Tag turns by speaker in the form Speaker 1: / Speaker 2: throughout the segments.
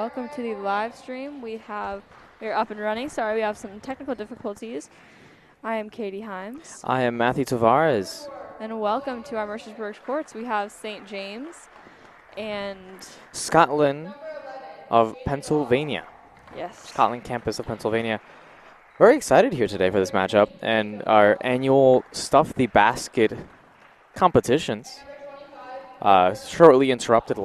Speaker 1: welcome to the live stream. We're up and running. Sorry, we have some technical difficulties. I am Katie Himes.
Speaker 2: I am Matthew Tavares.
Speaker 1: And welcome to our Mercersburg courts. We have St. James and
Speaker 2: Scotland of Pennsylvania.
Speaker 1: yes,
Speaker 2: Scotland campus of Pennsylvania. Very excited here today for this matchup and our annual Stuff the Basket competitions. Shortly interrupted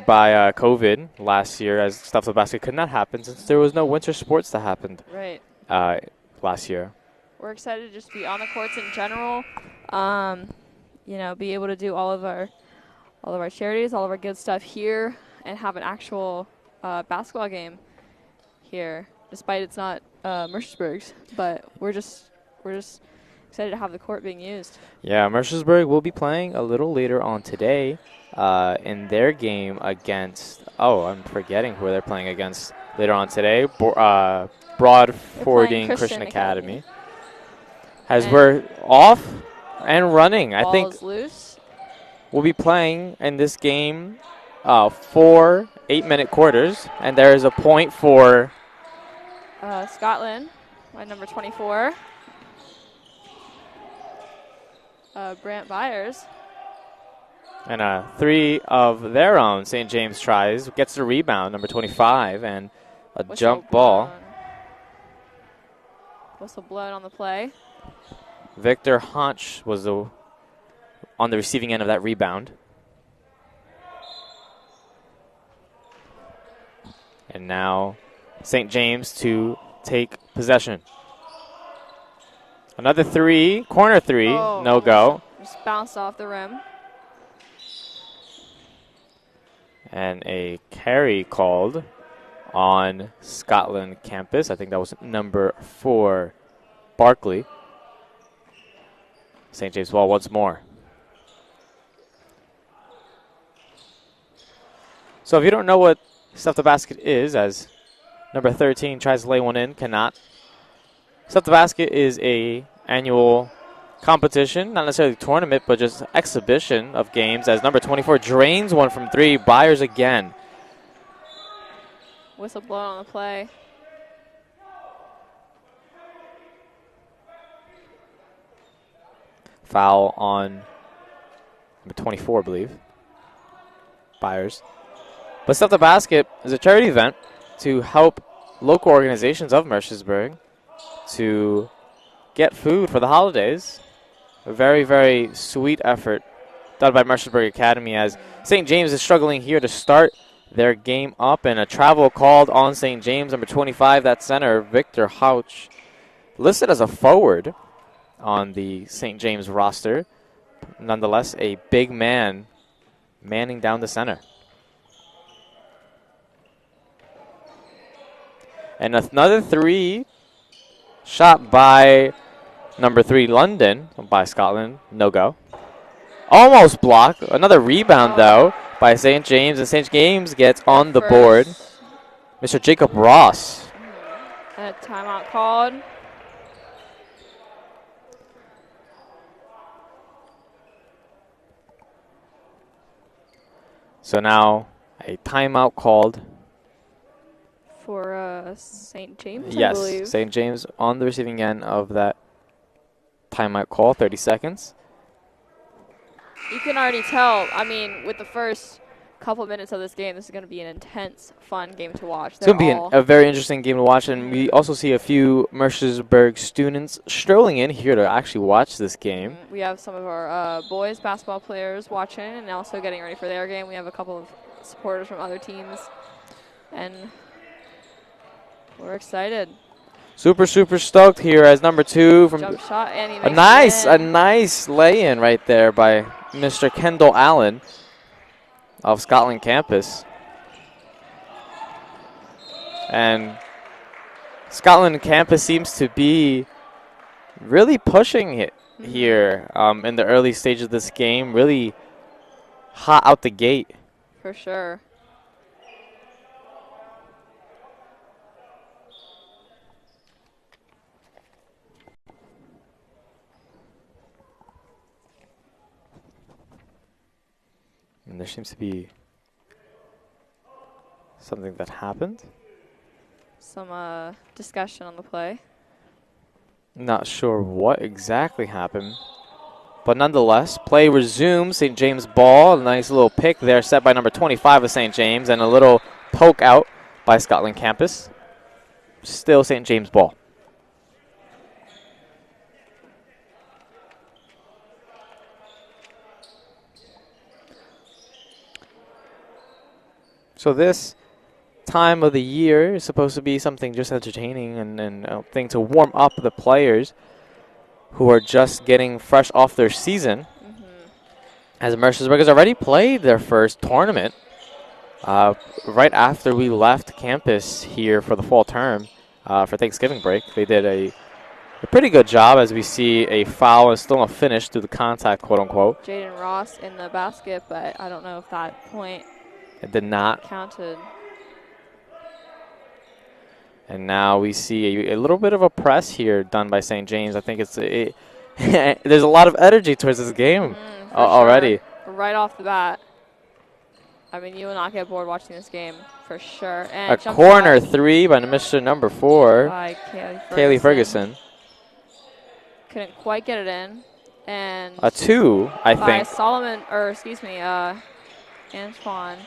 Speaker 2: by COVID last year, as Stuff the Basket could not happen since there was no winter sports that happened
Speaker 1: right.
Speaker 2: last year.
Speaker 1: We're excited to just be on the courts in general. Be able to do all of our charities, all of our good stuff here, and have an actual basketball game here. Despite it's not Mercersburg's, but we're just excited to have the court being used. Yeah,
Speaker 2: Mercersburg will be playing a little later on today in their game against, I'm forgetting who they're playing against later on today, Broadfording Christian Academy. As we're off and running, I think
Speaker 1: loose.
Speaker 2: We'll be playing in this game 4 8-minute quarters, and there is a point for
Speaker 1: Scotland by number 24. Brant Byers.
Speaker 2: And 3 of their own St. James tries. Gets the rebound, number 25, and a jump ball.
Speaker 1: Whistle blown on the play.
Speaker 2: Victor Honch was on the receiving end of that rebound. And now St. James to take possession. Another 3, corner 3, no go.
Speaker 1: Just bounced off the rim.
Speaker 2: And a carry called on Scotland campus. I think that was number 4, Barkley. St. James ball once more. So if you don't know what Stuff the Basket is, as number 13 tries to lay one in, cannot. Stuff the Basket is a annual competition, not necessarily tournament, but just exhibition of games, as number 24 drains one from 3, Byers again.
Speaker 1: Whistle blown on the play.
Speaker 2: Foul on number 24, I believe. Byers. But Stuff the Basket is a charity event to help local organizations of Mercersburg to get food for the holidays. A very, very sweet effort done by Mercersburg Academy, as St. James is struggling here to start their game up, and a travel called on St. James, number 25, that center, Victor Houch, listed as a forward on the St. James roster. Nonetheless, a big man manning down the center. And another 3 shot by number 3, London, by Scotland. No go. Almost blocked. Another rebound, though, by St. James. And St. James gets on the board. Mr. Jacob Ross.
Speaker 1: And a timeout called.
Speaker 2: So now a timeout called.
Speaker 1: For St. James,
Speaker 2: yes,
Speaker 1: I believe.
Speaker 2: St. James on the receiving end of that timeout call, 30 seconds.
Speaker 1: You can already tell, with the first couple minutes of this game, this is going to be an intense, fun game to watch.
Speaker 2: It's going to be a very interesting game to watch, and we also see a few Mercersburg students strolling in here to actually watch this game.
Speaker 1: We have some of our boys basketball players watching and also getting ready for their game. We have a couple of supporters from other teams, and we're excited.
Speaker 2: Super stoked here as number 2 from
Speaker 1: jump shot, and he
Speaker 2: a nice lay-in right there by Mr. Kendall Allen of Scotland campus. And Scotland campus seems to be really pushing it here in the early stages of this game. Really hot out the gate.
Speaker 1: For sure.
Speaker 2: And the seems to be something that happened.
Speaker 1: Some discussion on the play.
Speaker 2: Not sure what exactly happened. But nonetheless, play resumes. St. James ball. A nice little pick there set by number 25 of St. James. And a little poke out by Scotland Campus. Still St. James ball. So this time of the year is supposed to be something just entertaining and a thing to warm up the players who are just getting fresh off their season. As Mercersburg has already played their first tournament right after we left campus here for the fall term for Thanksgiving break. They did a pretty good job as we see a foul and still a finish through the contact, quote-unquote.
Speaker 1: Jaden Ross in the basket, but I don't know if that point
Speaker 2: it did not
Speaker 1: counted.
Speaker 2: And now we see a little bit of a press here done by St. James. I think there's a lot of energy towards this game already.
Speaker 1: Sure. Right off the bat. I mean, you will not get bored watching this game for sure. And
Speaker 2: a corner three by Mr. number 4,
Speaker 1: by
Speaker 2: Kaylee Ferguson.
Speaker 1: Couldn't quite get it in. And
Speaker 2: a 2, I think.
Speaker 1: Solomon, or excuse me, Antoine.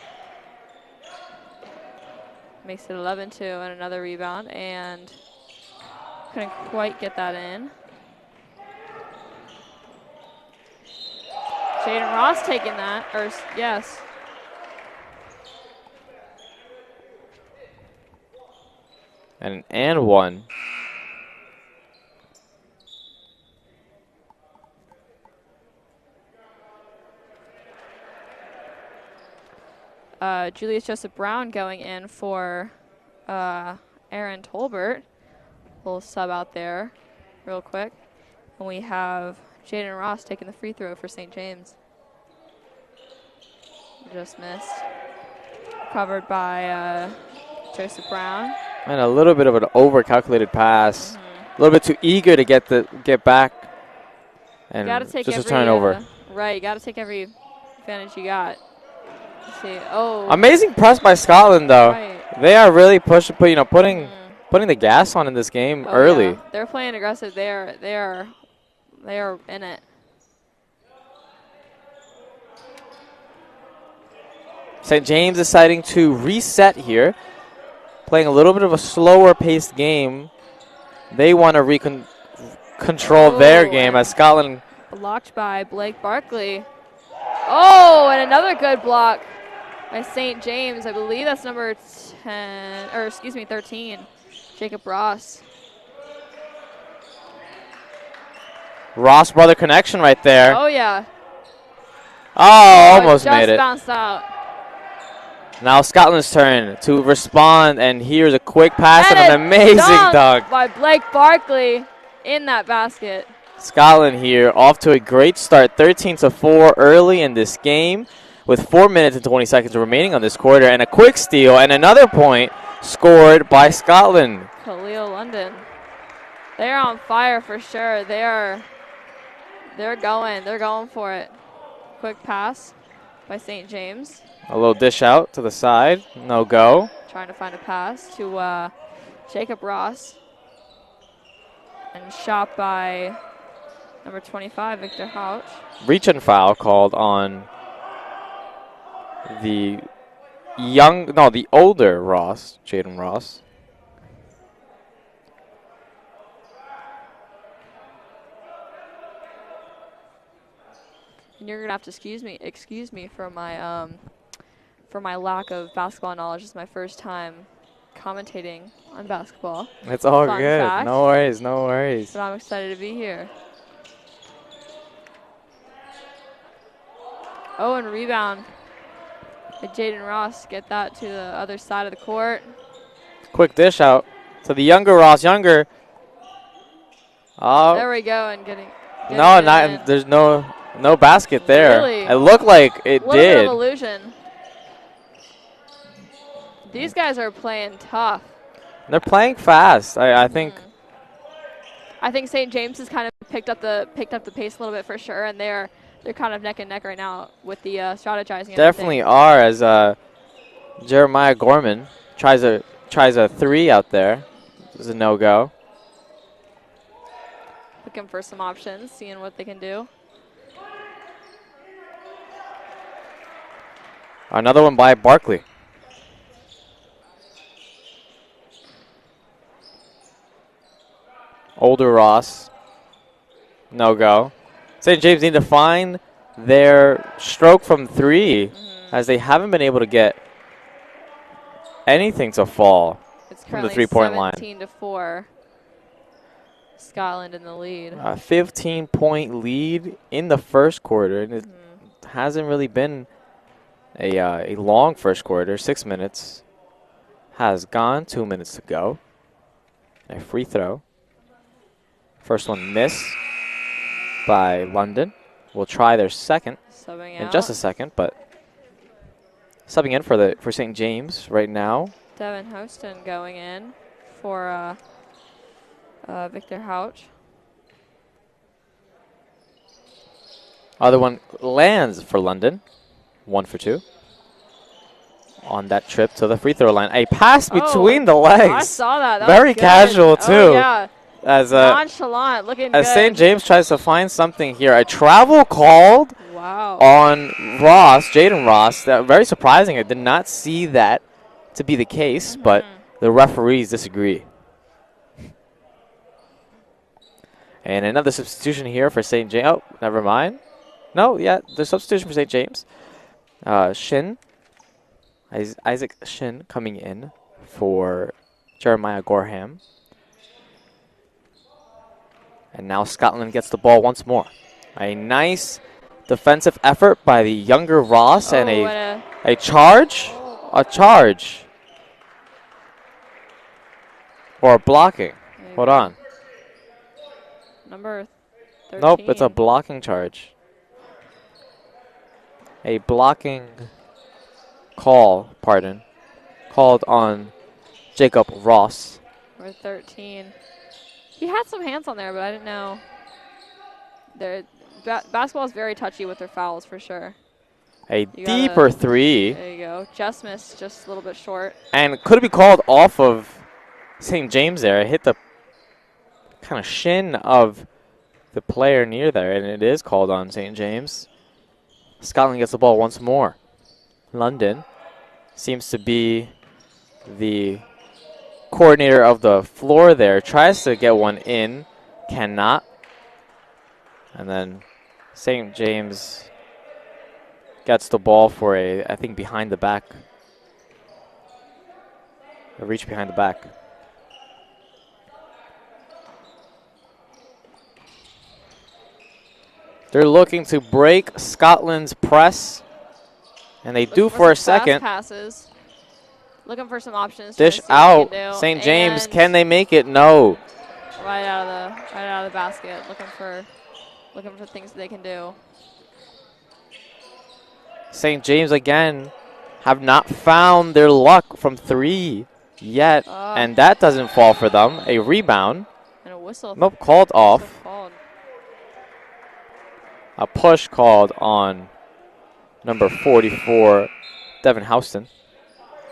Speaker 1: Makes it 11-2 and another rebound, and couldn't quite get that in. Jaden Ross taking that, or yes.
Speaker 2: And one.
Speaker 1: Julius Joseph Brown going in for Aaron Tolbert. We'll sub out there real quick. And we have Jaden Ross taking the free throw for St. James. Just missed. Covered by Joseph Brown.
Speaker 2: And a little bit of an over-calculated pass. A little bit too eager to get back. And
Speaker 1: take
Speaker 2: just a turnover.
Speaker 1: Right, you got to take every advantage you got. See. Oh.
Speaker 2: Amazing press by Scotland, though.
Speaker 1: Right.
Speaker 2: They are really putting the gas on in this game early.
Speaker 1: Yeah. They're playing aggressive. They are in it.
Speaker 2: St. James deciding to reset here, playing a little bit of a slower paced game. They want to control their game as Scotland
Speaker 1: blocked by Blake Barkley. Oh, and another good block by St. James. I believe that's number 13, Jacob Ross.
Speaker 2: Ross brother connection right there.
Speaker 1: Oh, yeah.
Speaker 2: Oh, almost made it.
Speaker 1: Just bounced out.
Speaker 2: Now Scotland's turn to respond, and here's a quick pass and an amazing dunk
Speaker 1: by Blake Barkley in that basket.
Speaker 2: Scotland here off to a great start, 13-4 early in this game with 4 minutes and 20 seconds remaining on this quarter, and a quick steal and another point scored by Scotland.
Speaker 1: Khalil London. They're on fire for sure. They're going for it. Quick pass by St. James.
Speaker 2: A little dish out to the side, no go.
Speaker 1: Trying to find a pass to Jacob Ross. And shot by number 25, Victor Houch.
Speaker 2: Reach and foul called on the older Ross, Jaden Ross.
Speaker 1: And you're gonna have to excuse me for my lack of basketball knowledge. It's my first time commentating on basketball.
Speaker 2: It's all
Speaker 1: Fun
Speaker 2: good.
Speaker 1: fact.
Speaker 2: No worries.
Speaker 1: But I'm excited to be here. Oh, and rebound. Jaden Ross get that to the other side of the court.
Speaker 2: Quick dish out to the younger Ross. Younger. Oh.
Speaker 1: There we go. And getting
Speaker 2: there's no basket there.
Speaker 1: Really?
Speaker 2: It looked like it
Speaker 1: did. Bit of illusion. These guys are playing tough.
Speaker 2: They're playing fast. I think.
Speaker 1: I think St. James has kind of picked up the pace a little bit for sure, and they're they're kind of neck and neck right now with the strategizing. And
Speaker 2: Definitely
Speaker 1: everything.
Speaker 2: are, as Jeremiah Gorman tries a 3 out there. This is a no-go.
Speaker 1: Looking for some options, seeing what they can do.
Speaker 2: Another one by Barkley. Older Ross. No-go. St. James need to find their stroke from 3 as they haven't been able to get anything to fall
Speaker 1: It's
Speaker 2: from the
Speaker 1: currently
Speaker 2: 3-point line.
Speaker 1: 17-4. Scotland in the lead.
Speaker 2: A 15-point lead in the first quarter, and it hasn't really been a long first quarter. 6 minutes has gone. 2 minutes to go. A free throw. First one missed by London. We'll try their second
Speaker 1: Subbing
Speaker 2: in
Speaker 1: out.
Speaker 2: just a second, but subbing in for St. James right now.
Speaker 1: Devin Houston going in for Victor Houch.
Speaker 2: Other one lands for London. 1 for 2. On that trip to the free throw line. A pass between the legs.
Speaker 1: I saw that. That
Speaker 2: Very
Speaker 1: was good.
Speaker 2: casual, too.
Speaker 1: Oh, yeah.
Speaker 2: As
Speaker 1: Nonchalant, looking
Speaker 2: as
Speaker 1: good.
Speaker 2: St. James tries to find something here. A travel called
Speaker 1: Wow.
Speaker 2: on Ross, Jaden Ross. That very surprising. I did not see that to be the case, but the referees disagree. And another substitution here for St. James. Oh, never mind. No, yeah, the substitution for St. James. Shin. Isaac Shin coming in for Jeremiah Gorham. And now Scotland gets the ball once more. A nice defensive effort by the younger Ross and a charge. A charge. Or blocking. Hold on.
Speaker 1: Number 13.
Speaker 2: Nope, it's a blocking charge. A blocking called on Jacob Ross.
Speaker 1: Number 13. He had some hands on there, but I didn't know. Basketball is very touchy with their fouls for sure.
Speaker 2: A deeper 3.
Speaker 1: There you go. Just missed, just a little bit short.
Speaker 2: And could it be called off of St. James there? It hit the kind of shin of the player near there, and it is called on St. James. Scotland gets the ball once more. London seems to be the coordinator of the floor there. Tries to get one in, cannot. And then St. James gets the ball for I think behind the back. A reach behind the back. They're looking to break Scotland's press, and they do for a second.
Speaker 1: Passes. Looking for some options.
Speaker 2: Dish out. St. James, can they make it? No.
Speaker 1: Right out of the basket. Looking for things that they can do.
Speaker 2: St. James again have not found their luck from 3 yet, and that doesn't fall for them. A rebound.
Speaker 1: And a whistle.
Speaker 2: Nope, called off.
Speaker 1: Called.
Speaker 2: A push called on number 44, Devin Houston.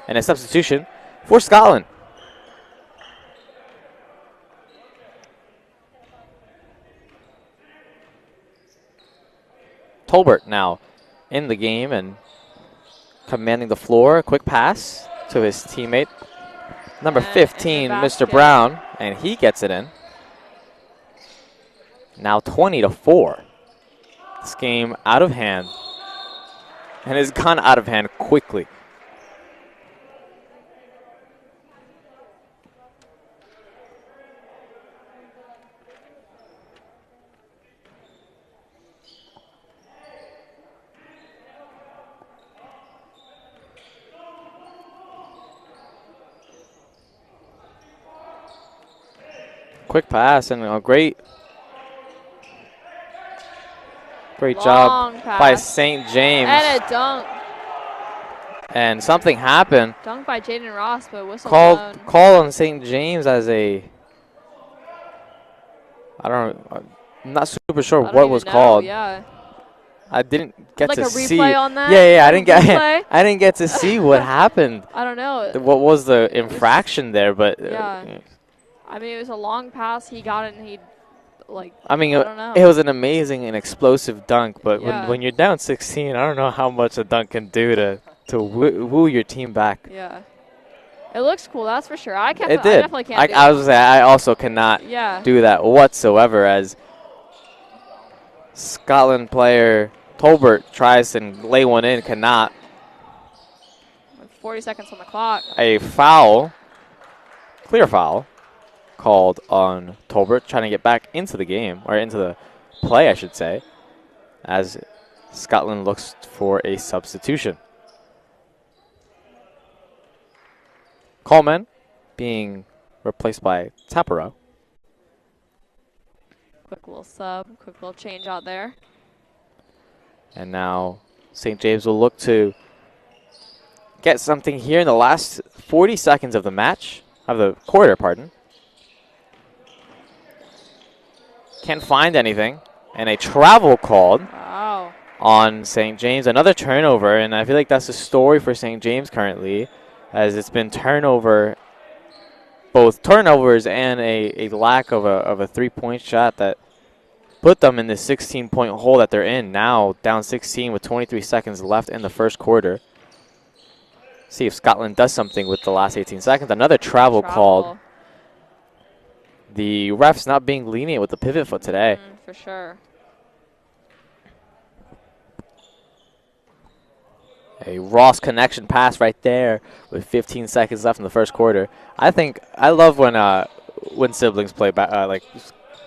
Speaker 2: And a substitution for Scotland. Tolbert now in the game and commanding the floor. A quick pass to his teammate, number 15, Mr. Brown, and he gets it in. Now 20-4. This game out of hand, and it's gone out of hand quickly. Quick pass and a great job by St. James.
Speaker 1: And a dunk.
Speaker 2: And something happened.
Speaker 1: Dunk by Jaden Ross, but whistle
Speaker 2: blown. Call on St. James as I'm not super sure what was called.
Speaker 1: Yeah.
Speaker 2: I didn't get
Speaker 1: like
Speaker 2: to
Speaker 1: a
Speaker 2: see.
Speaker 1: replay on that?
Speaker 2: Yeah, I
Speaker 1: A
Speaker 2: didn't get.
Speaker 1: replay?
Speaker 2: I didn't get to see what happened.
Speaker 1: I don't know.
Speaker 2: What was the infraction there? But
Speaker 1: Yeah. I mean, it was a long pass. He got it, and he, like,
Speaker 2: I mean,
Speaker 1: I don't know.
Speaker 2: it was an amazing and explosive dunk. But
Speaker 1: Yeah.
Speaker 2: when you're down 16, I don't know how much a dunk can do to woo your team back.
Speaker 1: Yeah. It looks cool, that's for sure. I
Speaker 2: It
Speaker 1: can't.
Speaker 2: did.
Speaker 1: I definitely can't.
Speaker 2: I was gonna say I also cannot
Speaker 1: Yeah.
Speaker 2: do that whatsoever. As Scotland player Tolbert tries to lay one in, cannot.
Speaker 1: With 40 seconds on the clock.
Speaker 2: A foul, clear foul, called on Tolbert, trying to get back into the game, or into the play, I should say, as Scotland looks for a substitution. Coleman being replaced by Taparo.
Speaker 1: Quick little sub, quick little change out there.
Speaker 2: And now St. James will look to get something here in the last 40 seconds of the match, of the quarter, pardon. Can't find anything. And a travel called
Speaker 1: Wow.
Speaker 2: on St. James. Another turnover, and I feel like that's the story for St. James currently, as it's been both turnovers and a lack of a three-point shot that put them in the 16-point hole that they're in now, down 16 with 23 seconds left in the first quarter. See if Scotland does something with the last 18 seconds. Another travel called. The refs not being lenient with the pivot foot today.
Speaker 1: For sure.
Speaker 2: A Ross connection pass right there with 15 seconds left in the first quarter. I love when siblings play like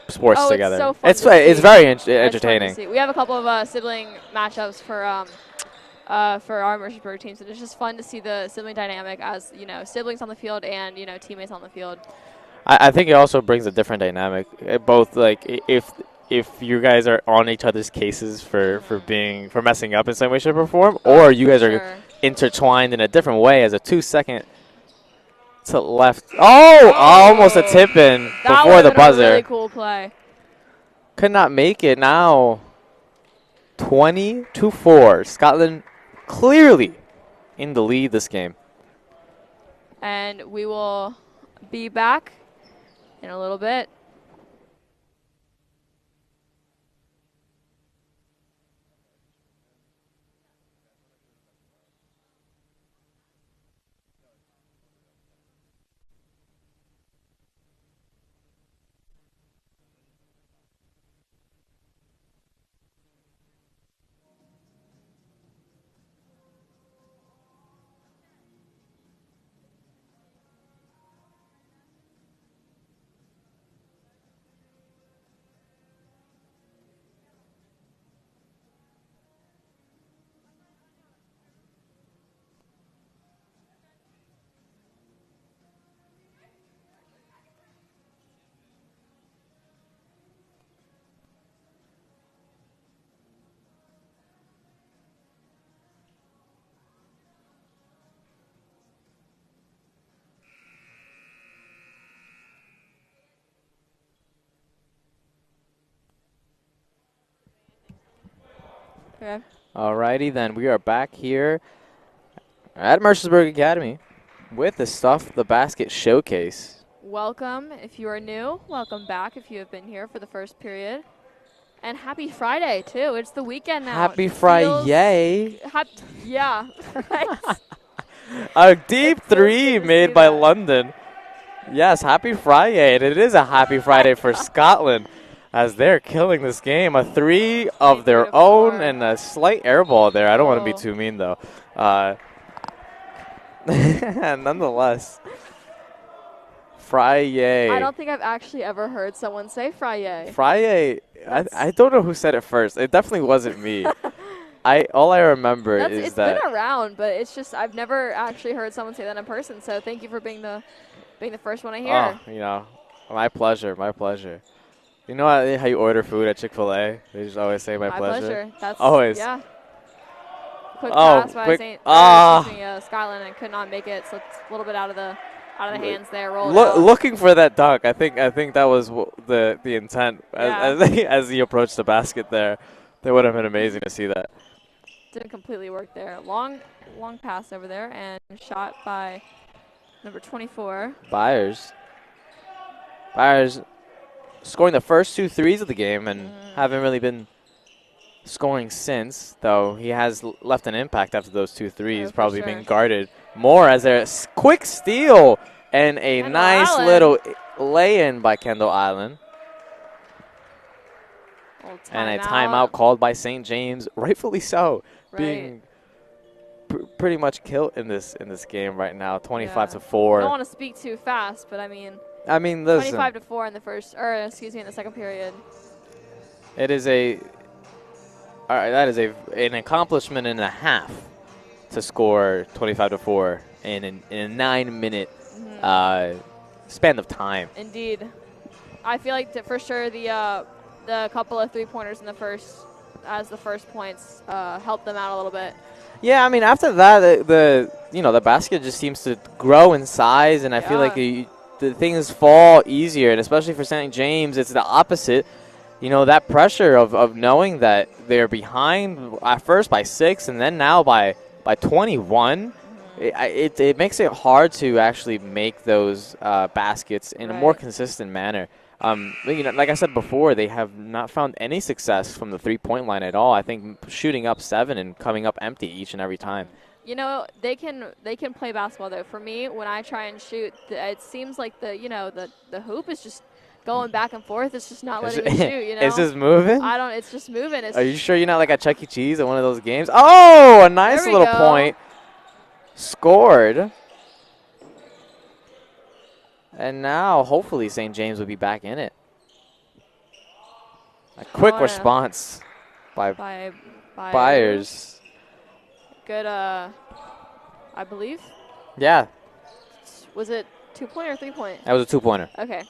Speaker 2: sports together.
Speaker 1: It's so fun
Speaker 2: it's very entertaining.
Speaker 1: We have a couple of sibling matchups for our Mercersburg teams, and it's just fun to see the sibling dynamic as siblings on the field and teammates on the field.
Speaker 2: I think it also brings a different dynamic. Both like if you guys are on each other's cases for messing up in some way, shape, or form, or you guys are intertwined in a different way as a 2 second to left. Oh, almost a tip in before the buzzer.
Speaker 1: A really cool play.
Speaker 2: Could not make it. Now 20-4. Scotland clearly in the lead this game.
Speaker 1: And we will be back in a little bit.
Speaker 2: Okay. Alrighty then, we are back here at Mercersburg Academy with the Stuff the Basket showcase.
Speaker 1: Welcome if you are new. Welcome back if you have been here for the first period. And happy Friday too. It's the weekend now.
Speaker 2: Happy Friday!
Speaker 1: Yeah.
Speaker 2: A deep three made by London. Yes, happy Friday, and it is a happy Friday for Scotland, as they're killing this game. A three of their own and a slight air ball there. I don't want to be too mean, though. Nonetheless, Friday.
Speaker 1: I don't think I've actually ever heard someone say Friday.
Speaker 2: Friday. I don't know who said it first. It definitely wasn't me. All I remember is that
Speaker 1: it's been around, but it's just I've never actually heard someone say that in person. So thank you for being the first one I hear.
Speaker 2: Oh, my pleasure. My pleasure. You know how you order food at Chick-fil-A? They just always say my pleasure.
Speaker 1: That's
Speaker 2: always.
Speaker 1: Yeah. Quick pass by Scotland and could not make it. So it's a little bit out of the hands there.
Speaker 2: Looking for that dunk. I think that was the intent as he approached the basket there. That would have been amazing to see that.
Speaker 1: Didn't completely work there. Long pass over there and shot by number 24.
Speaker 2: Byers scoring the first 2 threes of the game and haven't really been scoring since, though he has left an impact after those 2 threes, probably being guarded more as a quick steal and a nice little lay-in by Kendall Island. And a timeout called by St. James, rightfully so, being pretty much killed in this game right now, 25-4.
Speaker 1: I don't want to speak too fast, but I mean,
Speaker 2: listen,
Speaker 1: 25-4 in the first, or excuse me, in the second period.
Speaker 2: It is an accomplishment and a half to score 25-4 in a 9-minute span of time.
Speaker 1: Indeed, I feel like for sure the couple of 3-pointers in the first points helped them out a little bit.
Speaker 2: Yeah, I mean after that the basket just seems to grow in size, and I feel like the things fall easier, and especially for St. James, it's the opposite. That pressure of knowing that they're behind at first by 6 and then now by 21, it makes it hard to actually make those baskets in a more consistent manner. Like I said before, they have not found any success from the 3-point line at all. I think shooting up 7 and coming up empty each and every time.
Speaker 1: They can play basketball though. For me, when I try and shoot, it seems like the hoop is just going back and forth. It's just not letting me shoot.
Speaker 2: It's just moving.
Speaker 1: It's just moving.
Speaker 2: Are you sure you're not like at Chuck E. Cheese at one of those games? Oh, a nice little point scored. And now, hopefully, St. James will be back in it. A quick response by Byers.
Speaker 1: Good, I believe.
Speaker 2: Yeah.
Speaker 1: Was it 2-point or 3-point?
Speaker 2: That was a 2-pointer.
Speaker 1: Okay.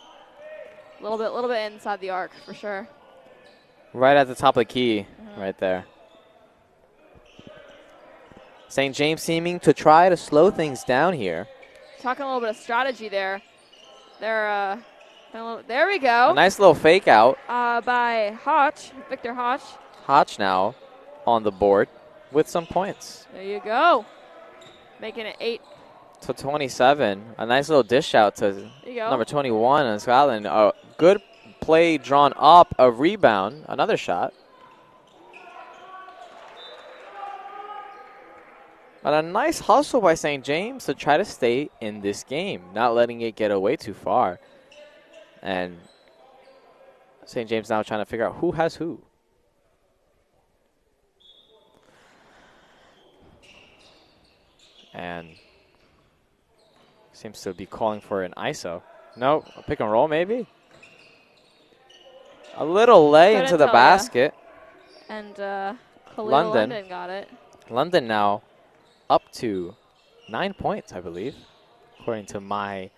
Speaker 1: A little bit inside the arc for sure.
Speaker 2: Right at the top of the key, right there. St. James seeming to try to slow things down here.
Speaker 1: Talking a little bit of strategy there. There we go.
Speaker 2: A nice little fake out.
Speaker 1: By Hotch, Victor Hotch.
Speaker 2: Hotch now on the board with some points.
Speaker 1: There you go. Making it
Speaker 2: 8-27. A nice little dish out to number 21 in Scotland. A good play drawn up, a rebound, another shot. And a nice hustle by St. James to try to stay in this game, not letting it get away too far. And St. James now trying to figure out who has who. And seems to be calling for an ISO. No, a pick and roll maybe? A little lay into the basket.
Speaker 1: And London got it.
Speaker 2: London now up to 9 points, I believe, according to my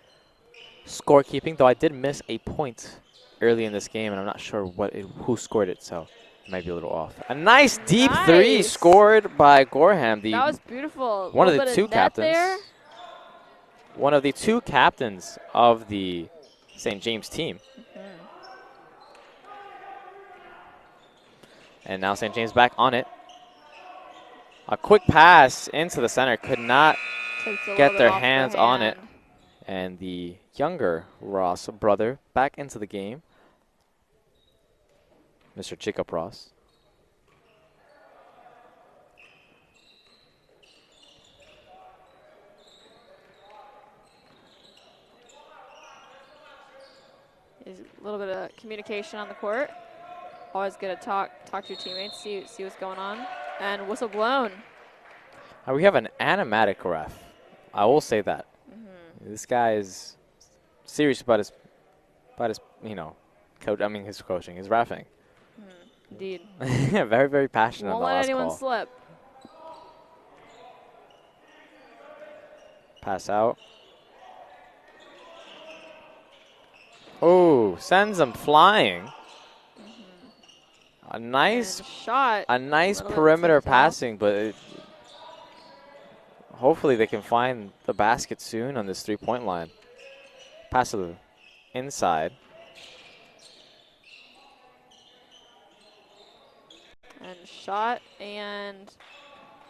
Speaker 2: scorekeeping, though I did miss a point early in this game, and I'm not sure who scored it, so it might be a little off. A nice deep three scored by Gorham.
Speaker 1: That was beautiful.
Speaker 2: One of the two captains. There. One of the two captains of the St. James team. And now St. James back on it. A quick pass into the center, could not get their hands on it. And the younger Ross brother back into the game. Mr. Jacob Ross.
Speaker 1: There's a little bit of communication on the court. Always good to talk to your teammates, see what's going on. And whistle blown.
Speaker 2: We have an animatic ref. I will say that. This guy is serious about his coach. His coaching, his reffing.
Speaker 1: Indeed.
Speaker 2: Very, very passionate.
Speaker 1: Won't let anyone slip.
Speaker 2: Pass out. Oh, sends them flying. A nice
Speaker 1: shot.
Speaker 2: A nice perimeter passing, but hopefully they can find the basket soon on this 3-point line. Pass to the inside.
Speaker 1: shot and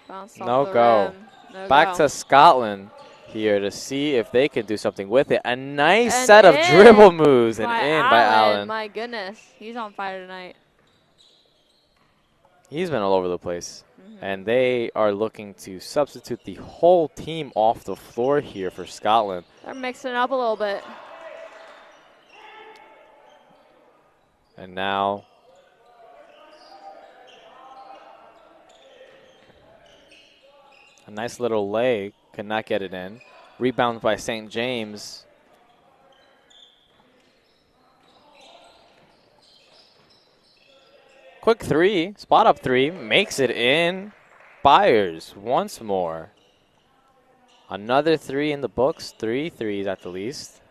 Speaker 1: bounced off
Speaker 2: No
Speaker 1: the
Speaker 2: go.
Speaker 1: rim. No
Speaker 2: Back
Speaker 1: go.
Speaker 2: to Scotland here to see if they can do something with it. A nice
Speaker 1: And
Speaker 2: set of
Speaker 1: in
Speaker 2: dribble moves and
Speaker 1: by
Speaker 2: in by Allen.
Speaker 1: My goodness, he's on fire tonight.
Speaker 2: He's been all over the place.
Speaker 1: Mhm.
Speaker 2: And they are looking to substitute the whole team off the floor here for Scotland.
Speaker 1: They're mixing it up a little bit.
Speaker 2: And now a nice little lay, could not get it in. Rebound by St. James. Quick three, spot up three, makes it in. Byers once more. Another three in the books, 3 threes at the least.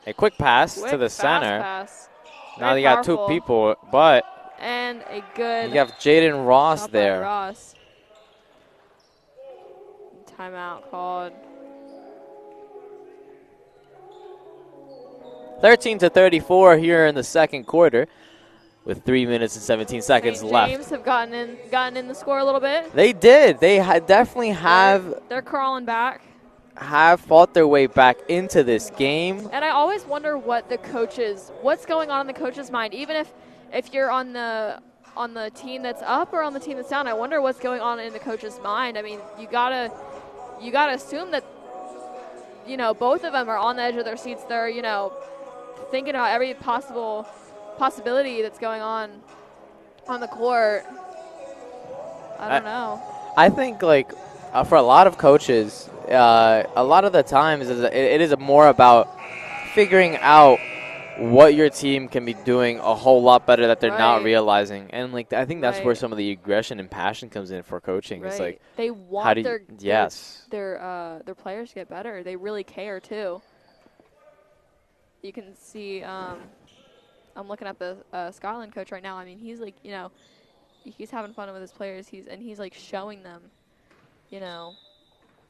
Speaker 2: A quick pass to the
Speaker 1: Fast
Speaker 2: center.
Speaker 1: pass.
Speaker 2: Now
Speaker 1: Very
Speaker 2: they got two
Speaker 1: powerful.
Speaker 2: people, but
Speaker 1: And a good
Speaker 2: you have Jaden Ross
Speaker 1: shot by
Speaker 2: there.
Speaker 1: Ross. Timeout called.
Speaker 2: 13-34 here in the second quarter with 3 minutes and 17 seconds
Speaker 1: St.
Speaker 2: left.
Speaker 1: James have gotten in the score a little bit.
Speaker 2: They did. They definitely
Speaker 1: They're crawling back.
Speaker 2: have fought their way back into this game.
Speaker 1: And I always wonder what's going on in the coach's mind, even if you're on the team that's up or on the team that's down. I wonder what's going on in the coach's mind. I mean, you gotta assume that, you know, both of them are on the edge of their seats. They're, you know, thinking about every possibility that's going on the court. I don't know.
Speaker 2: I think, like, for a lot of coaches, a lot of the times it is more about figuring out what your team can be doing a whole lot better that they're not
Speaker 1: Right.
Speaker 2: realizing. And, like, I think that's where
Speaker 1: Right.
Speaker 2: some of the aggression and passion comes in for coaching. It's like,
Speaker 1: they want
Speaker 2: how do you, yes.
Speaker 1: their players to get better. They really care too. You can see. I'm looking at the Scotland coach right now. I mean, he's like, you know, he's having fun with his players. He's like showing them, you know,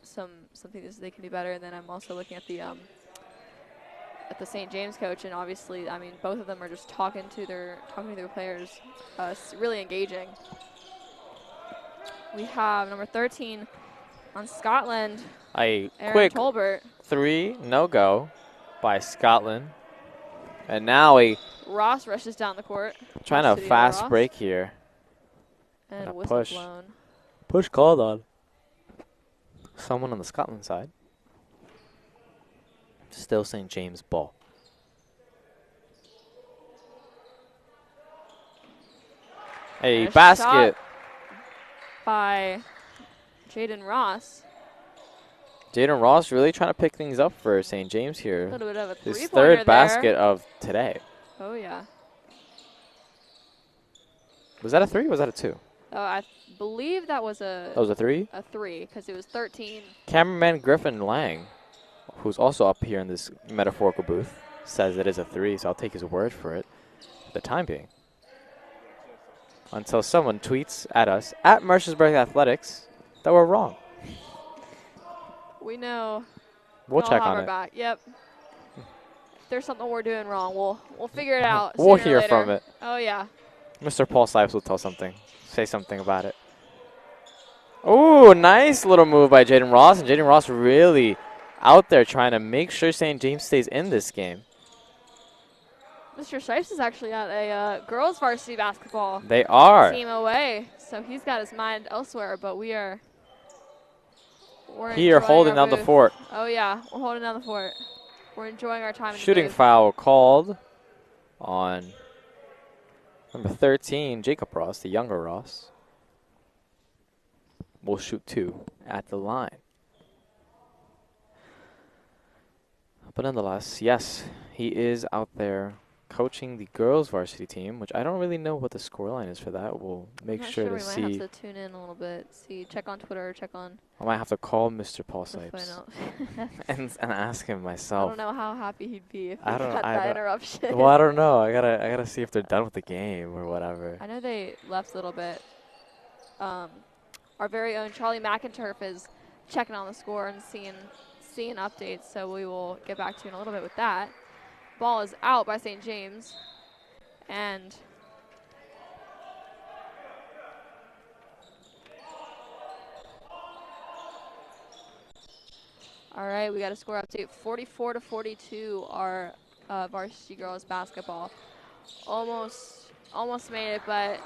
Speaker 1: something that they can do better. And then I'm also looking at the St. James coach, and obviously, I mean, both of them are just talking to their players, really engaging. We have number 13 on Scotland,
Speaker 2: A
Speaker 1: Aaron
Speaker 2: quick
Speaker 1: Tolbert.
Speaker 2: three, no go by Scotland. And now
Speaker 1: Ross rushes down the court.
Speaker 2: trying
Speaker 1: Ross
Speaker 2: to
Speaker 1: City
Speaker 2: fast
Speaker 1: Ross.
Speaker 2: break here.
Speaker 1: And
Speaker 2: a
Speaker 1: whistle
Speaker 2: push.
Speaker 1: blown.
Speaker 2: Push called on someone on the Scotland side. Still St. James ball. A
Speaker 1: Nice
Speaker 2: basket.
Speaker 1: shot by Jaden Ross.
Speaker 2: Jaden Ross really trying to pick things up for St. James
Speaker 1: A
Speaker 2: here.
Speaker 1: little bit of a
Speaker 2: His
Speaker 1: three-pointer
Speaker 2: third
Speaker 1: there.
Speaker 2: basket of today.
Speaker 1: Oh, yeah.
Speaker 2: Was that a three or was that a two?
Speaker 1: Oh, I believe that was
Speaker 2: That was a three?
Speaker 1: a three because it was 13.
Speaker 2: Cameraman Griffin Lang, who's also up here in this metaphorical booth, says it is a three, so I'll take his word for it for the time being. Until someone tweets at us, at Mercersburg Athletics, that we're wrong.
Speaker 1: We know.
Speaker 2: We'll check
Speaker 1: have
Speaker 2: on
Speaker 1: our
Speaker 2: it.
Speaker 1: back. Yep. If there's something we're doing wrong, we'll figure it out.
Speaker 2: We'll
Speaker 1: sooner or
Speaker 2: hear
Speaker 1: later.
Speaker 2: from it.
Speaker 1: Oh, yeah.
Speaker 2: Mr. Paul Sipes will say something about it. Ooh, nice little move by Jaden Ross. And Jaden Ross really out there trying to make sure St. James stays in this game.
Speaker 1: Mr. Shipes is actually at a girls varsity basketball
Speaker 2: They are.
Speaker 1: team away, so he's got his mind elsewhere. But we're
Speaker 2: Here
Speaker 1: enjoying
Speaker 2: holding
Speaker 1: our
Speaker 2: down the
Speaker 1: booth.
Speaker 2: fort.
Speaker 1: Oh yeah, we're holding down the fort. We're enjoying our time.
Speaker 2: Shooting
Speaker 1: in the booth.
Speaker 2: foul called on number 13, Jacob Ross, the younger Ross. Will shoot two at the line. But nonetheless, yes, he is out there coaching the girls varsity team, which I don't really know what the scoreline is for that. We'll make
Speaker 1: I'm not
Speaker 2: sure to
Speaker 1: we
Speaker 2: see.
Speaker 1: might have to tune in a little bit. Check on Twitter, check on.
Speaker 2: I might have to call Mr. Paul
Speaker 1: to find
Speaker 2: Sipes
Speaker 1: out.
Speaker 2: and ask him
Speaker 1: I
Speaker 2: myself.
Speaker 1: don't know how happy he'd be if
Speaker 2: I
Speaker 1: we
Speaker 2: don't-
Speaker 1: got
Speaker 2: I
Speaker 1: that
Speaker 2: don't-
Speaker 1: interruption.
Speaker 2: Well, I don't know. I gotta see if they're done with the game or whatever.
Speaker 1: I know they left a little bit. Our very own Charlie McInturf is checking on the score and seeing updates, so we will get back to you in a little bit with that. Ball is out by St. James. And all right, we got a score update. 44-42 our varsity girls basketball. Almost made it, but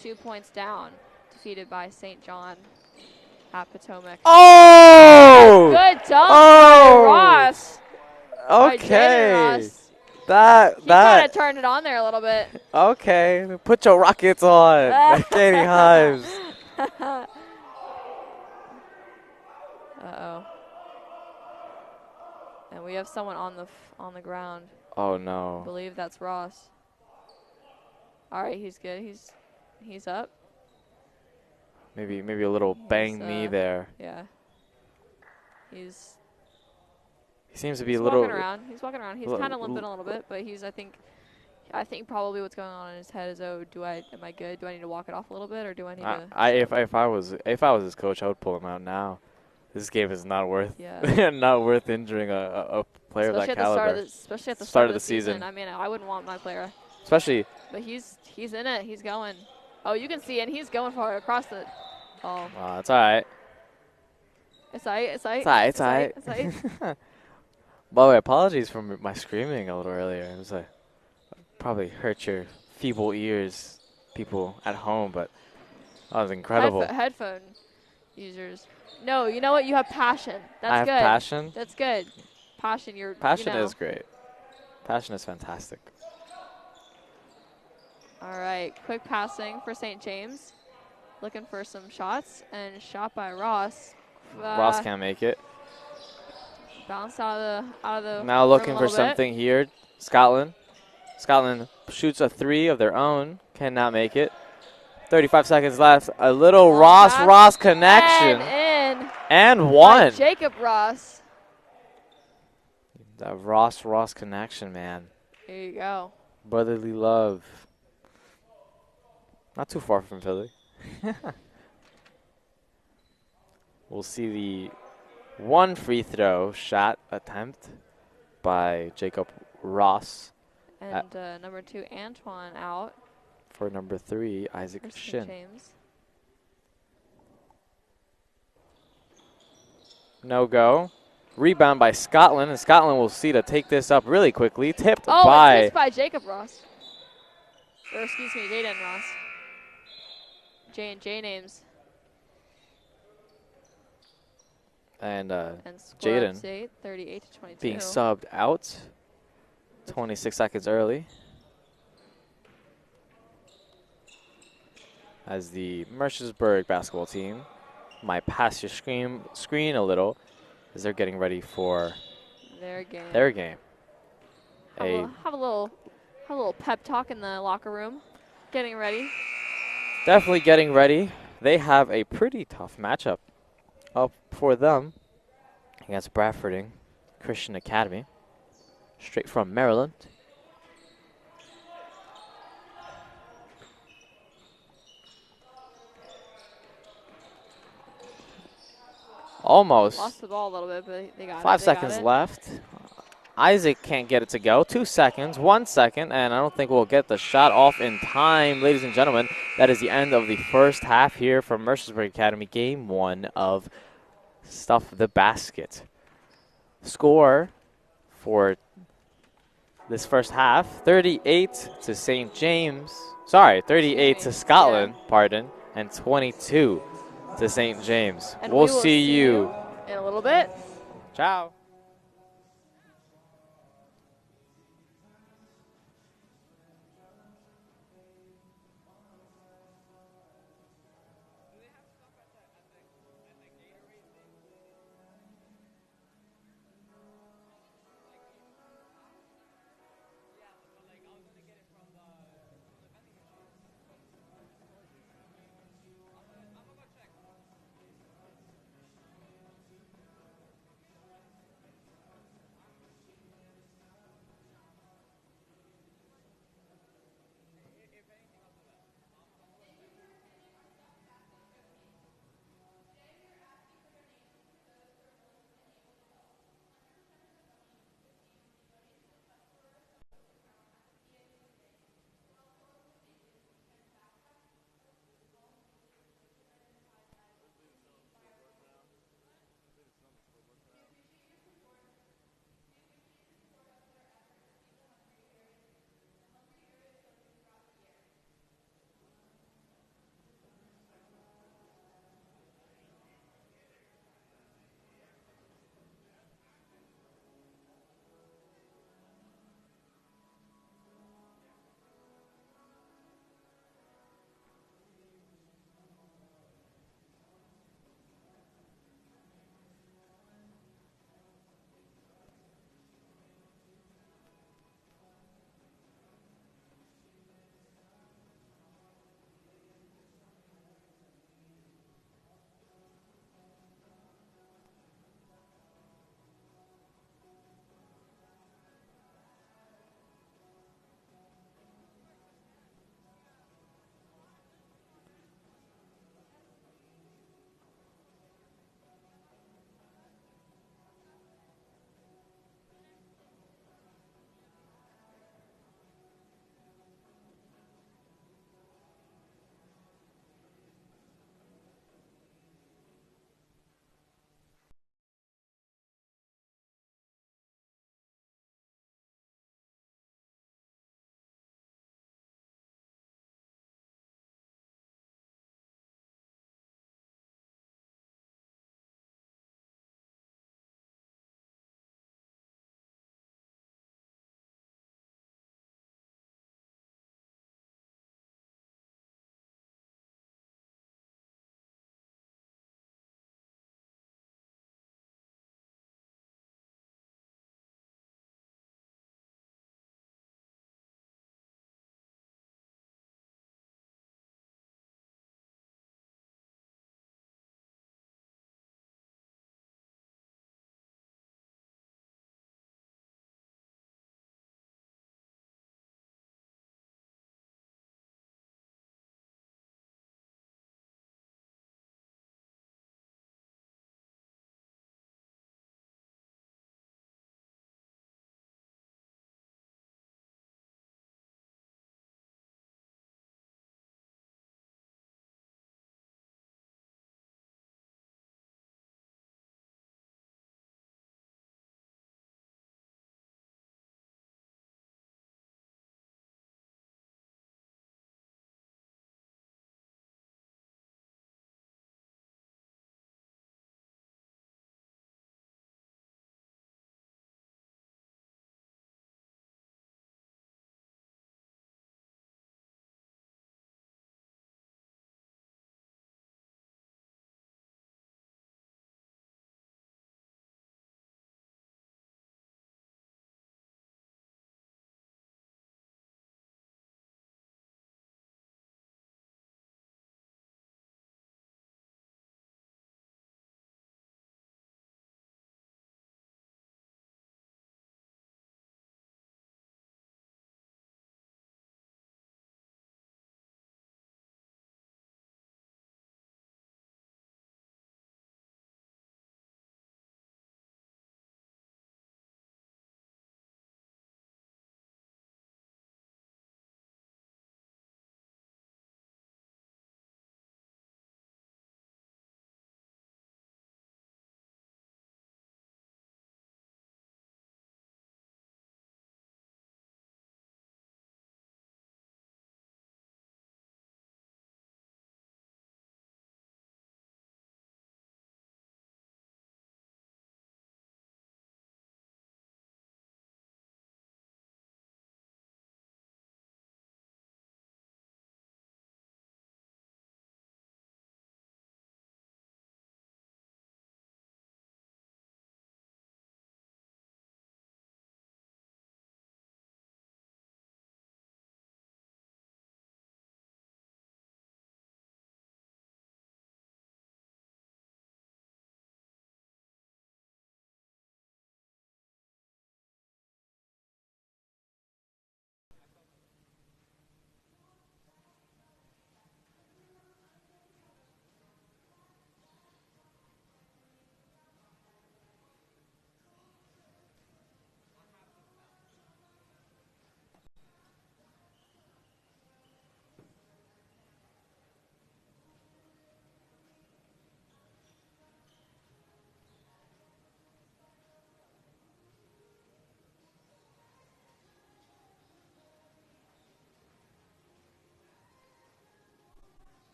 Speaker 1: 2 points down. Defeated by St. John at Potomac.
Speaker 2: Oh!
Speaker 1: Good dunk by Ross. By Jaden
Speaker 2: Okay.
Speaker 1: Ross.
Speaker 2: That
Speaker 1: He kind of turned it on there a little bit.
Speaker 2: Okay. Put your rockets on, Katie Hives.
Speaker 1: Uh-oh. And we have someone on the ground.
Speaker 2: Oh
Speaker 1: I
Speaker 2: no.
Speaker 1: believe that's Ross. All right, he's good. He's up.
Speaker 2: Maybe a little bang knee there.
Speaker 1: Yeah. He's
Speaker 2: He seems to be a
Speaker 1: walking
Speaker 2: little.
Speaker 1: around. He's walking around. He's kind of limping a little bit, but I think probably what's going on in his head is, oh, am I good? Do I need to walk it off a little bit, or do I need to?
Speaker 2: If I was his coach, I would pull him out now. This game is not worth
Speaker 1: Yeah.
Speaker 2: not worth injuring a player of that caliber.
Speaker 1: Especially at the start of the season.
Speaker 2: season.
Speaker 1: I mean, I wouldn't want my player.
Speaker 2: Especially.
Speaker 1: But he's in it. He's going. Oh, you can see, and he's going for it across the. Oh.
Speaker 2: It's all right.
Speaker 1: It's all right.
Speaker 2: It's all right. It's all right.
Speaker 1: It's all right.
Speaker 2: By the way, apologies for my screaming a little earlier. It was probably hurt your feeble ears, people at home, but that was incredible.
Speaker 1: Headphone users. No, you know what? You have passion. That's
Speaker 2: I have
Speaker 1: good.
Speaker 2: passion.
Speaker 1: That's good. Passion.
Speaker 2: Passion is great. Passion is fantastic.
Speaker 1: All right, quick passing for St. James. Looking for some shots, and shot by Ross.
Speaker 2: Ross can't make it.
Speaker 1: Bounced out of the.
Speaker 2: Now looking for
Speaker 1: room a little bit.
Speaker 2: something here. Scotland shoots a three of their own. Cannot make it. 35 seconds left. A little Ross connection.
Speaker 1: And in.
Speaker 2: And one.
Speaker 1: By Jacob Ross.
Speaker 2: That Ross connection, man.
Speaker 1: There you go.
Speaker 2: Brotherly love. Not too far from Philly. We'll see the one free throw shot attempt by Jacob Ross.
Speaker 1: And number 2, Antoine out.
Speaker 2: For number 3, Isaac Shin.
Speaker 1: James.
Speaker 2: No go. Rebound by Scotland, and Scotland will see to take this up really quickly. Tipped
Speaker 1: Oh,
Speaker 2: by.
Speaker 1: it's missed by Jacob Ross. Or excuse me, Jaden Ross. J names.
Speaker 2: And
Speaker 1: score
Speaker 2: Jaden
Speaker 1: update, 38-22.
Speaker 2: being subbed out 26 seconds early. As the Mercersburg basketball team might pass your screen a little as they're getting ready for
Speaker 1: their game. Have a little pep talk in the locker room. Getting ready.
Speaker 2: Definitely getting ready. They have a pretty tough matchup up for them against Bradfording Christian Academy, straight from Maryland. Almost.
Speaker 1: Lost the ball a little bit, but they got it.
Speaker 2: 5 seconds left. Isaac can't get it to go. 2 seconds, 1 second, and I don't think we'll get the shot off in time. Ladies and gentlemen, that is the end of the first half here from Mercersburg Academy, game 1 of Stuff the Basket. Score for this first half, 38 to St. James. Sorry, 38 to Scotland, pardon, and 22 to St. James.
Speaker 1: And
Speaker 2: we'll see you
Speaker 1: in a little bit.
Speaker 2: Ciao.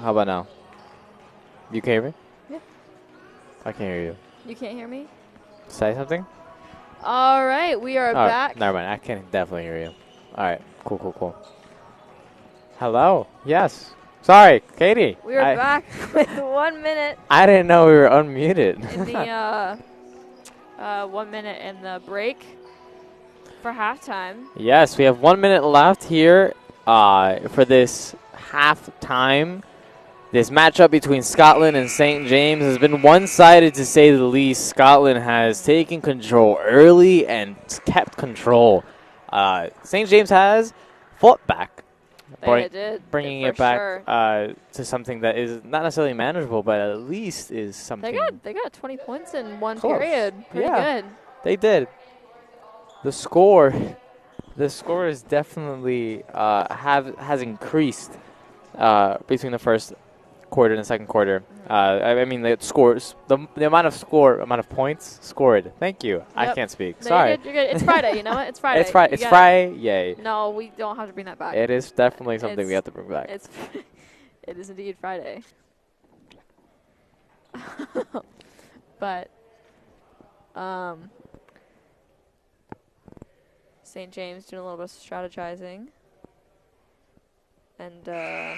Speaker 2: How about now? You can hear me?
Speaker 1: Yeah.
Speaker 2: I can't hear you.
Speaker 1: You can't hear me?
Speaker 2: Say something?
Speaker 1: All right, we are
Speaker 2: All right,
Speaker 1: back.
Speaker 2: never mind. I can definitely hear you. All right, cool. Hello? Yes. Sorry, Katie.
Speaker 1: We are back with 1 minute
Speaker 2: I didn't know we were unmuted.
Speaker 1: in the 1 minute in the break for halftime.
Speaker 2: Yes, we have 1 minute left here for this halftime. This matchup between Scotland and St. James has been one-sided to say the least. Scotland has taken control early and kept control. St. James has fought back,
Speaker 1: They did.
Speaker 2: bringing
Speaker 1: for
Speaker 2: it back
Speaker 1: sure.
Speaker 2: to something that is not necessarily manageable, but at least is something.
Speaker 1: They got 20 points in one
Speaker 2: Close.
Speaker 1: period. Pretty
Speaker 2: Yeah.
Speaker 1: good.
Speaker 2: They did. The score is definitely has increased between the first quarter and the second quarter. I mean the scores, the amount of points scored. Thank you. I
Speaker 1: Yep.
Speaker 2: can't speak.
Speaker 1: No,
Speaker 2: Sorry.
Speaker 1: you're good. It's Friday. You know what? It's Friday.
Speaker 2: It's Friday.
Speaker 1: You
Speaker 2: It's
Speaker 1: got
Speaker 2: Friday. Yay.
Speaker 1: it. No, we don't have to bring that back.
Speaker 2: It is definitely something we
Speaker 1: It's-
Speaker 2: have to bring back.
Speaker 1: It's it is indeed Friday. But St. James doing a little bit of strategizing. And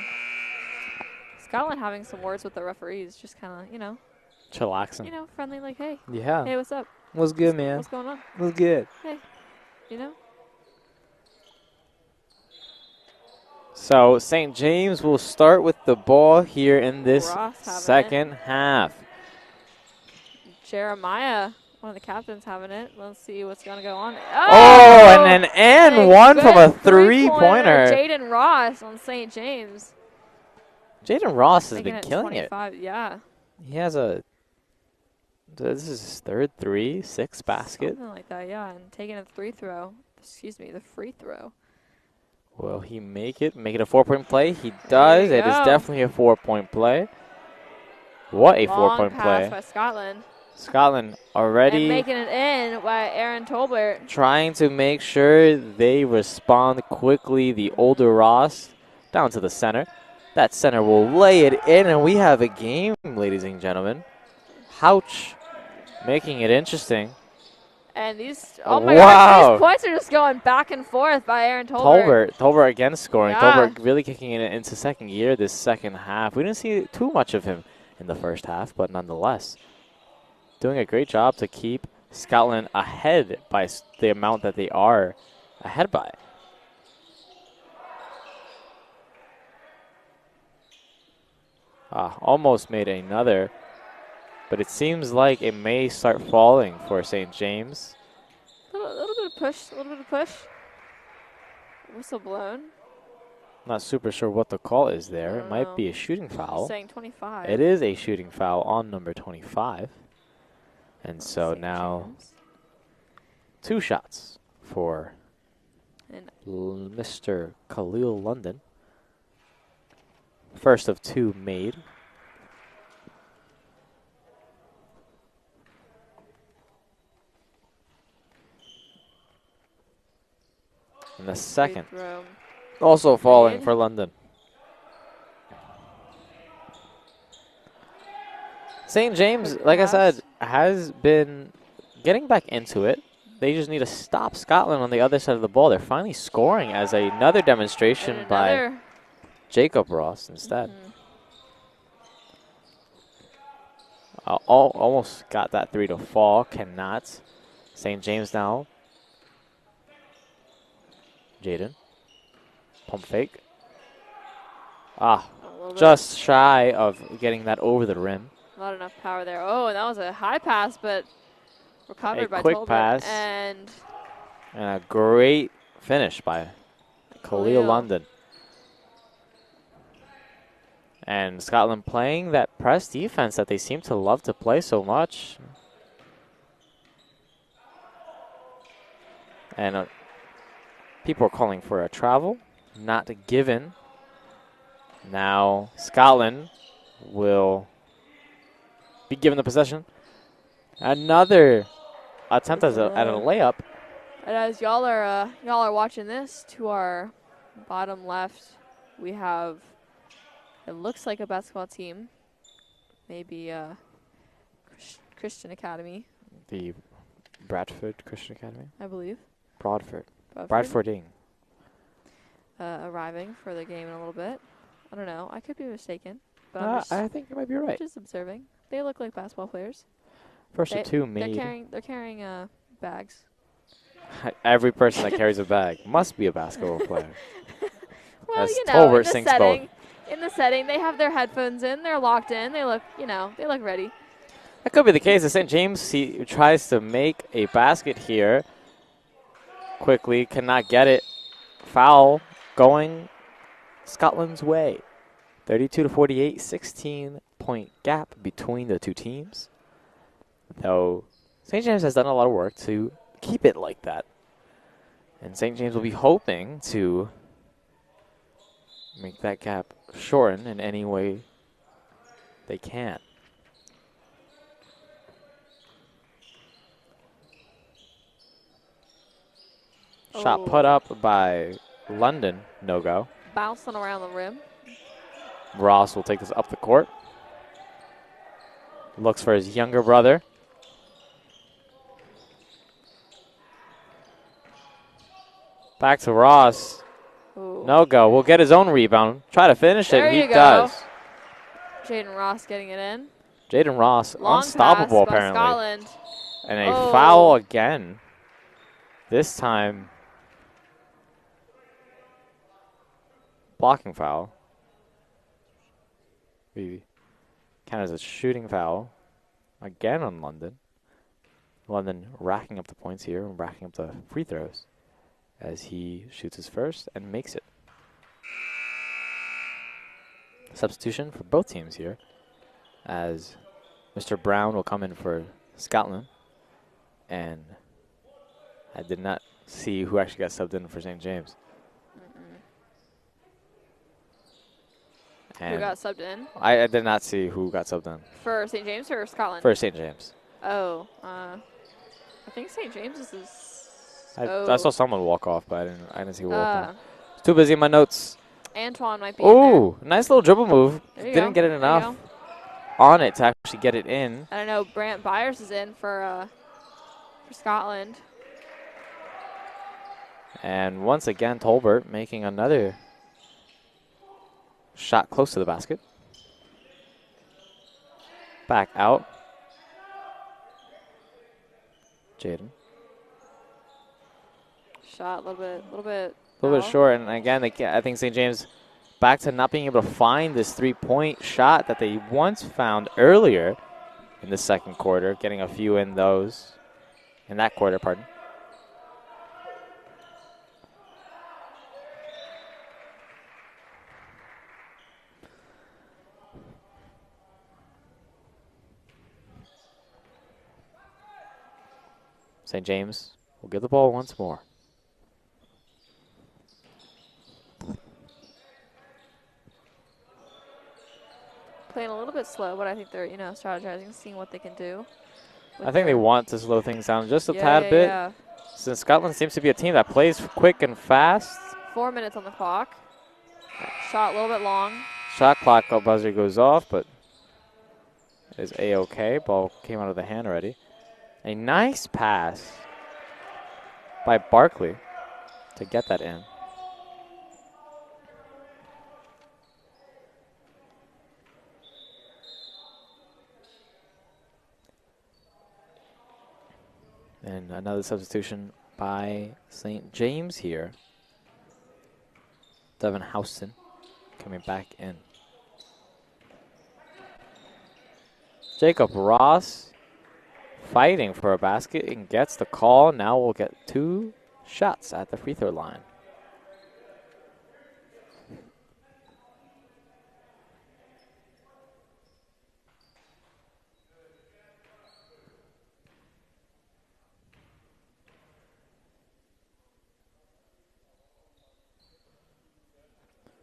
Speaker 1: Scotland having some words with the referees, just kind of,
Speaker 2: Chillaxing.
Speaker 1: friendly, like, hey,
Speaker 2: Yeah.
Speaker 1: hey, what's up?
Speaker 2: What's good, man?
Speaker 1: What's going on?
Speaker 2: What's good?
Speaker 1: You know?
Speaker 2: So St. James will start with the ball here in this
Speaker 1: Ross having
Speaker 2: second half.
Speaker 1: Jeremiah, one of the captains, having it. Let's see what's going to go on.
Speaker 2: Oh, and
Speaker 1: A
Speaker 2: one from a
Speaker 1: good
Speaker 2: three-pointer.
Speaker 1: Jaden Ross on St. James.
Speaker 2: Jaden Ross has
Speaker 1: Making
Speaker 2: been
Speaker 1: it
Speaker 2: killing it.
Speaker 1: 25. Yeah.
Speaker 2: He has this is his third 3-6 basket.
Speaker 1: Something like that, yeah. And taking a free throw. The free throw.
Speaker 2: Will he make it? Make it a 4-point play? He does.
Speaker 1: you
Speaker 2: It is
Speaker 1: go.
Speaker 2: definitely a 4-point play. What a
Speaker 1: Long
Speaker 2: 4-point
Speaker 1: pass
Speaker 2: play.
Speaker 1: by Scotland.
Speaker 2: Scotland already
Speaker 1: And making it in by Aaron Tolbert.
Speaker 2: trying to make sure they respond quickly. The older Ross down to the center. That center will lay it in, and we have a game, ladies and gentlemen. Houch, making it interesting.
Speaker 1: And oh my gosh, these points are just going back and forth by Aaron Tolbert.
Speaker 2: Tolbert again scoring.
Speaker 1: Yeah.
Speaker 2: Tolbert really kicking it into second gear this second half. We didn't see too much of him in the first half, but nonetheless, doing a great job to keep Scotland ahead by the amount that they are ahead by. Almost made another, but it seems like it may start falling for St. James.
Speaker 1: A little bit of push. Whistle blown.
Speaker 2: Not super sure what the call is there. It
Speaker 1: don't
Speaker 2: might
Speaker 1: know.
Speaker 2: be a shooting foul.
Speaker 1: Saying 25.
Speaker 2: It is a shooting foul on number 25. And so
Speaker 1: St.
Speaker 2: now
Speaker 1: James.
Speaker 2: 2 shots for
Speaker 1: And
Speaker 2: Mr. Khalil London. First of 2 made. And the second
Speaker 1: free throw.
Speaker 2: also falling
Speaker 1: Made.
Speaker 2: for London. St. James,
Speaker 1: Good
Speaker 2: like I
Speaker 1: pass.
Speaker 2: said, has been getting back into it. They just need to stop Scotland on the other side of the ball. They're finally scoring as another demonstration
Speaker 1: And
Speaker 2: by
Speaker 1: another.
Speaker 2: Jacob Ross instead.
Speaker 1: Mhm.
Speaker 2: Almost got that 3 to fall. Cannot. St. James now. Jaden. Pump fake.
Speaker 1: A little bit.
Speaker 2: Just shy of getting that over the rim.
Speaker 1: Not enough power there. Oh, and that was a high pass, but recovered by
Speaker 2: quick
Speaker 1: Tolbert.
Speaker 2: pass.
Speaker 1: And
Speaker 2: And a great finish by Khalil London. And Scotland playing that press defense that they seem to love to play so much. And people are calling for a travel. Not given. Now Scotland will be given the possession. Another attempt at a layup.
Speaker 1: And as y'all are watching this, to our bottom left, we have It looks like a basketball team. Maybe Christian Academy,
Speaker 2: The Bradford Christian Academy?
Speaker 1: I believe.
Speaker 2: Broadford.
Speaker 1: Bradford.
Speaker 2: Bradfording.
Speaker 1: Arriving for the game in a little bit. I don't know. I could be mistaken. But I'm just
Speaker 2: I think you might be right.
Speaker 1: just observing. They look like basketball players.
Speaker 2: First of two
Speaker 1: They're
Speaker 2: made.
Speaker 1: carrying bags.
Speaker 2: Every person that carries a bag must be a basketball player.
Speaker 1: Well,
Speaker 2: As
Speaker 1: you know,
Speaker 2: Tolbert sinks both.
Speaker 1: in the setting, they have their headphones in. They're locked in. They look, they look ready.
Speaker 2: That could be the case. The St. James he tries to make a basket here. Quickly, cannot get it. Foul going Scotland's way. 32-48, 16-point gap between the two teams. Though St. James has done a lot of work to keep it like that. And St. James will be hoping to make that gap shorten in any way they can. Shot put up by London, no go.
Speaker 1: Bouncing around the rim.
Speaker 2: Ross will take this up the court. Looks for his younger brother. Back to Ross.
Speaker 1: Ooh.
Speaker 2: No go. Will get his own rebound. Try to finish
Speaker 1: There
Speaker 2: it. He
Speaker 1: you go.
Speaker 2: does.
Speaker 1: Jaden Ross getting it in.
Speaker 2: Jaden Ross,
Speaker 1: Long
Speaker 2: unstoppable
Speaker 1: pass by
Speaker 2: apparently.
Speaker 1: Scotland.
Speaker 2: And a foul again. This time, blocking foul. We count as a shooting foul again on London. London racking up the points here and racking up the free throws as he shoots his first and makes it. Substitution for both teams here as Mr. Brown will come in for Scotland. And I did not see who actually got subbed in for St. James.
Speaker 1: Who got subbed in?
Speaker 2: I did not see who got subbed in.
Speaker 1: For St. James or Scotland?
Speaker 2: For St. James.
Speaker 1: Oh, I think St. James's is.
Speaker 2: I saw someone walk off, but I didn't see who walked in. It's too busy in my notes.
Speaker 1: Antoine might be in there.
Speaker 2: Ooh, nice little dribble move. Didn't get it
Speaker 1: There
Speaker 2: enough on it to actually get it in.
Speaker 1: I don't know. Brant Byers is in for Scotland.
Speaker 2: And once again, Tolbert making another shot close to the basket. Back out. Jaden.
Speaker 1: Shot a little bit
Speaker 2: short, and again, I think St. James back to not being able to find this three-point shot that they once found earlier in the second quarter, getting a few in those, in that quarter, pardon. St. James will get the ball once more.
Speaker 1: Playing a little bit slow, but I think they're, strategizing, seeing what they can do.
Speaker 2: I think they want to slow things down just a tad bit.
Speaker 1: Yeah.
Speaker 2: Since Scotland seems to be a team that plays quick and fast.
Speaker 1: 4 minutes on the clock. Shot a little bit long.
Speaker 2: Shot clock buzzer goes off, but is A-okay. Ball came out of the hand already. A nice pass by Barkley to get that in. And another substitution by St. James here. Devin Houston coming back in. Jacob Ross fighting for a basket and gets the call. Now we'll get 2 shots at the free throw line.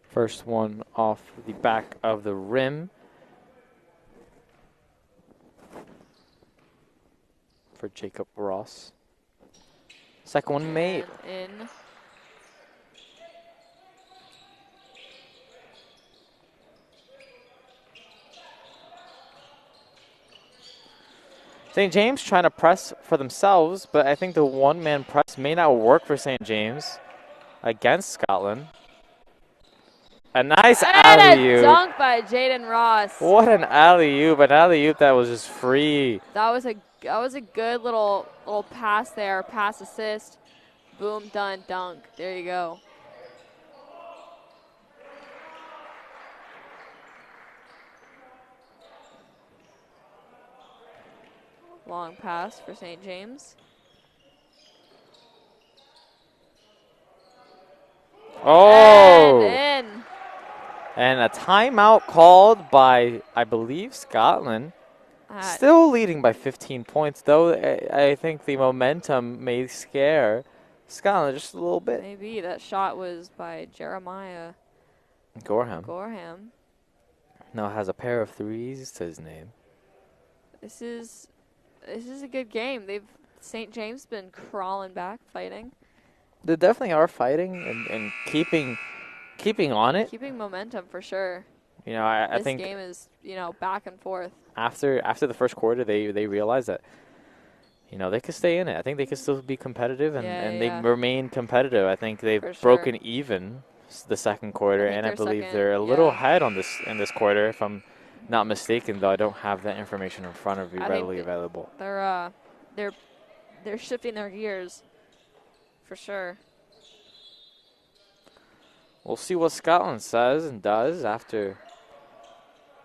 Speaker 2: First one off the back of the rim for Jacob Ross. Second one made.
Speaker 1: In.
Speaker 2: St. James trying to press for themselves, but I think the one-man press may not work for St. James against Scotland. A nice
Speaker 1: And a
Speaker 2: alley-oop.
Speaker 1: dunk by Jaden Ross.
Speaker 2: What an alley-oop. An alley-oop that was just free.
Speaker 1: That was a good little pass there, pass assist. Boom, done, dunk. There you go. Long pass for St. James.
Speaker 2: Oh!
Speaker 1: And in.
Speaker 2: And a timeout called by, I believe, Scotland. Still leading by 15 points, though. I think the momentum may scare Scotland just a little bit.
Speaker 1: Maybe that shot was by Jeremiah
Speaker 2: Gorham. Now has a pair of threes to his name.
Speaker 1: This is a good game. St. James been crawling back, fighting.
Speaker 2: They definitely are fighting and keeping on it.
Speaker 1: Keeping momentum for sure.
Speaker 2: You know, I think
Speaker 1: this game is, back and forth.
Speaker 2: After the first quarter, they realized that, they could stay in it. I think they could still be competitive, and they remain competitive. I think they've broken even the second quarter, and I believe they're a little ahead in this quarter, if I'm not mistaken, though I don't have that information in front of me readily available.
Speaker 1: They're shifting their gears for sure.
Speaker 2: We'll see what Scotland says and does after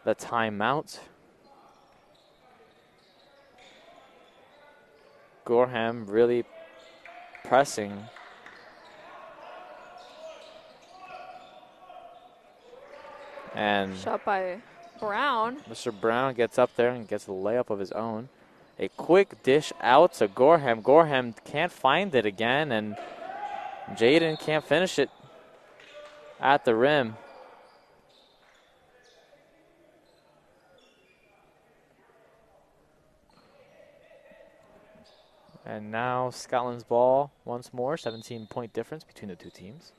Speaker 2: the timeout. Gorham really pressing. And
Speaker 1: shot by Brown.
Speaker 2: Mr. Brown gets up there and gets a layup of his own. A quick dish out to Gorham. Gorham can't find it again, and Jaden can't finish it at the rim. And now Scotland's ball once more. 17-point difference between the two teams.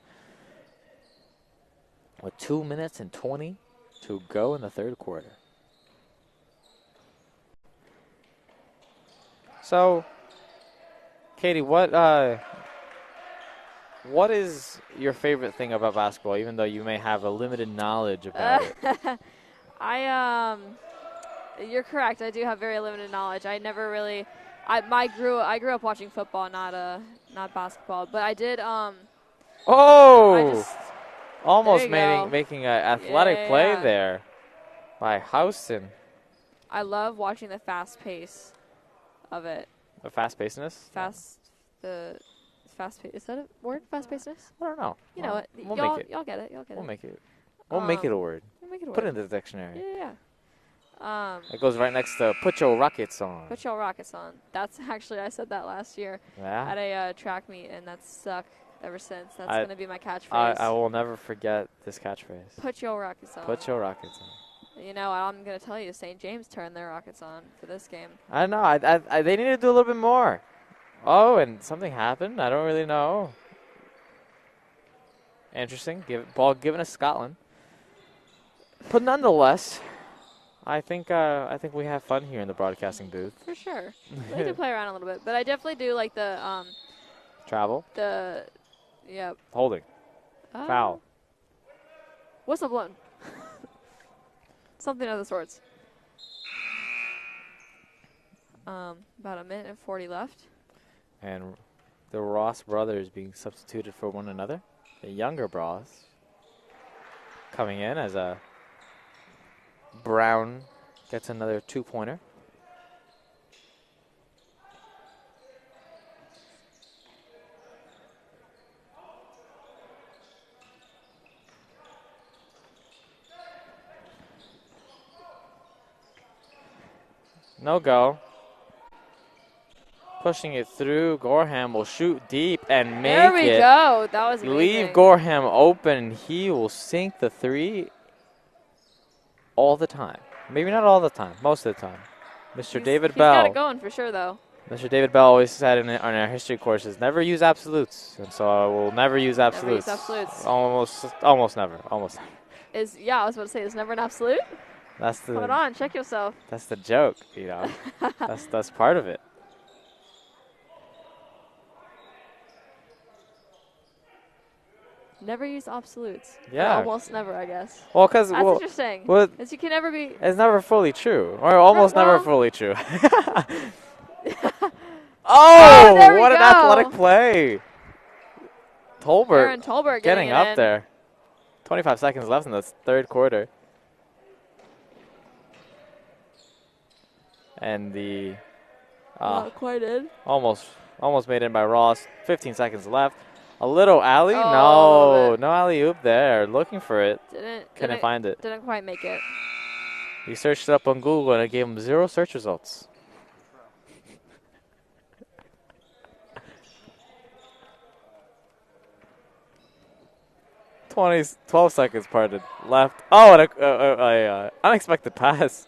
Speaker 2: With 2 minutes and 20 to go in the third quarter. So, Katie, what is your favorite thing about basketball, even though you may have a limited knowledge about it?
Speaker 1: You're correct. I do have very limited knowledge. I never really, I grew up watching football, not basketball. But I did.
Speaker 2: Almost making an athletic play there by Houston.
Speaker 1: I love watching the fast pace of it.
Speaker 2: The fast-pacedness?
Speaker 1: The fast pace. Is that a word? Fast-pacedness?
Speaker 2: I don't know.
Speaker 1: You know it.
Speaker 2: We'll
Speaker 1: y'all,
Speaker 2: make it.
Speaker 1: Y'all get it.
Speaker 2: We'll make it. We'll make it a word.
Speaker 1: We'll make it a word.
Speaker 2: Put it in the dictionary.
Speaker 1: Yeah.
Speaker 2: It goes right next to put your rockets on.
Speaker 1: Put your rockets on. That's actually, I said that last year at a track meet, and that's stuck ever since. That's going to be my catchphrase.
Speaker 2: I will never forget this catchphrase.
Speaker 1: Put your rockets on.
Speaker 2: Put your rockets on.
Speaker 1: You know, I'm going to tell you, St. James turned their rockets on for this game.
Speaker 2: I know. They need to do a little bit more. Oh, and something happened. I don't really know. Interesting. Ball given to Scotland. But nonetheless, I think we have fun here in the broadcasting booth.
Speaker 1: For sure. We like to play around a little bit. But I definitely do like the
Speaker 2: travel.
Speaker 1: Holding.
Speaker 2: Foul.
Speaker 1: Whistle blown. Something of the sorts. About a minute and 40 left.
Speaker 2: And the Ross brothers being substituted for one another. The younger Ross coming in as a Brown gets another two-pointer. No go. Pushing it through. Gorham will shoot deep and make it.
Speaker 1: There we go. That was amazing.
Speaker 2: Leave Gorham open. He will sink the three all the time. Maybe not all the time. Most of the time. David Bell.
Speaker 1: He's got it going for sure, though.
Speaker 2: Mr. David Bell always said on our history courses, never use absolutes. And so I will never use absolutes.
Speaker 1: Never use absolutes.
Speaker 2: Almost never.
Speaker 1: I was about to say, is never an absolute?
Speaker 2: That's the
Speaker 1: Hold on, check yourself.
Speaker 2: That's the joke, you know. that's part of it.
Speaker 1: Never use absolutes.
Speaker 2: Yeah.
Speaker 1: Or almost never, I guess.
Speaker 2: Well, because
Speaker 1: That's interesting.
Speaker 2: well,
Speaker 1: Because you can never be.
Speaker 2: it's never fully true, or almost never
Speaker 1: well-
Speaker 2: fully true.
Speaker 1: Oh, there we
Speaker 2: what an
Speaker 1: go.
Speaker 2: athletic play! Tolbert
Speaker 1: Aaron Tolbert
Speaker 2: getting
Speaker 1: it
Speaker 2: up
Speaker 1: in.
Speaker 2: there. 25 seconds left in the third quarter. And the
Speaker 1: Not quite in.
Speaker 2: almost made in by Ross. 15 seconds left. A little alley?
Speaker 1: Oh,
Speaker 2: No alley-oop there. Looking for it. Couldn't find it.
Speaker 1: Didn't quite make it.
Speaker 2: He searched it up on Google and it gave him 0 search results. 12 seconds parted left. Oh, and a unexpected pass.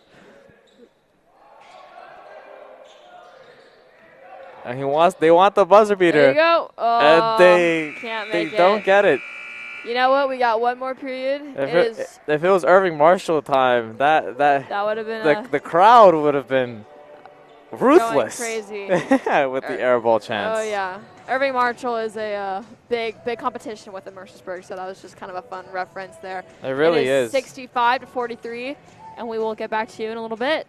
Speaker 2: And they want the buzzer beater.
Speaker 1: There you go. Oh,
Speaker 2: And they
Speaker 1: can't make it.
Speaker 2: don't get it.
Speaker 1: You know what? We got one more period.
Speaker 2: If it was Irving Marshall time, that
Speaker 1: would have been
Speaker 2: the crowd would have been ruthless.
Speaker 1: going crazy.
Speaker 2: With the air ball chance.
Speaker 1: Oh yeah, Irving Marshall is a big competition with the Mercersburg, so that was just kind of a fun reference there.
Speaker 2: It really
Speaker 1: is
Speaker 2: is.
Speaker 1: 65-43, and we will get back to you in a little bit.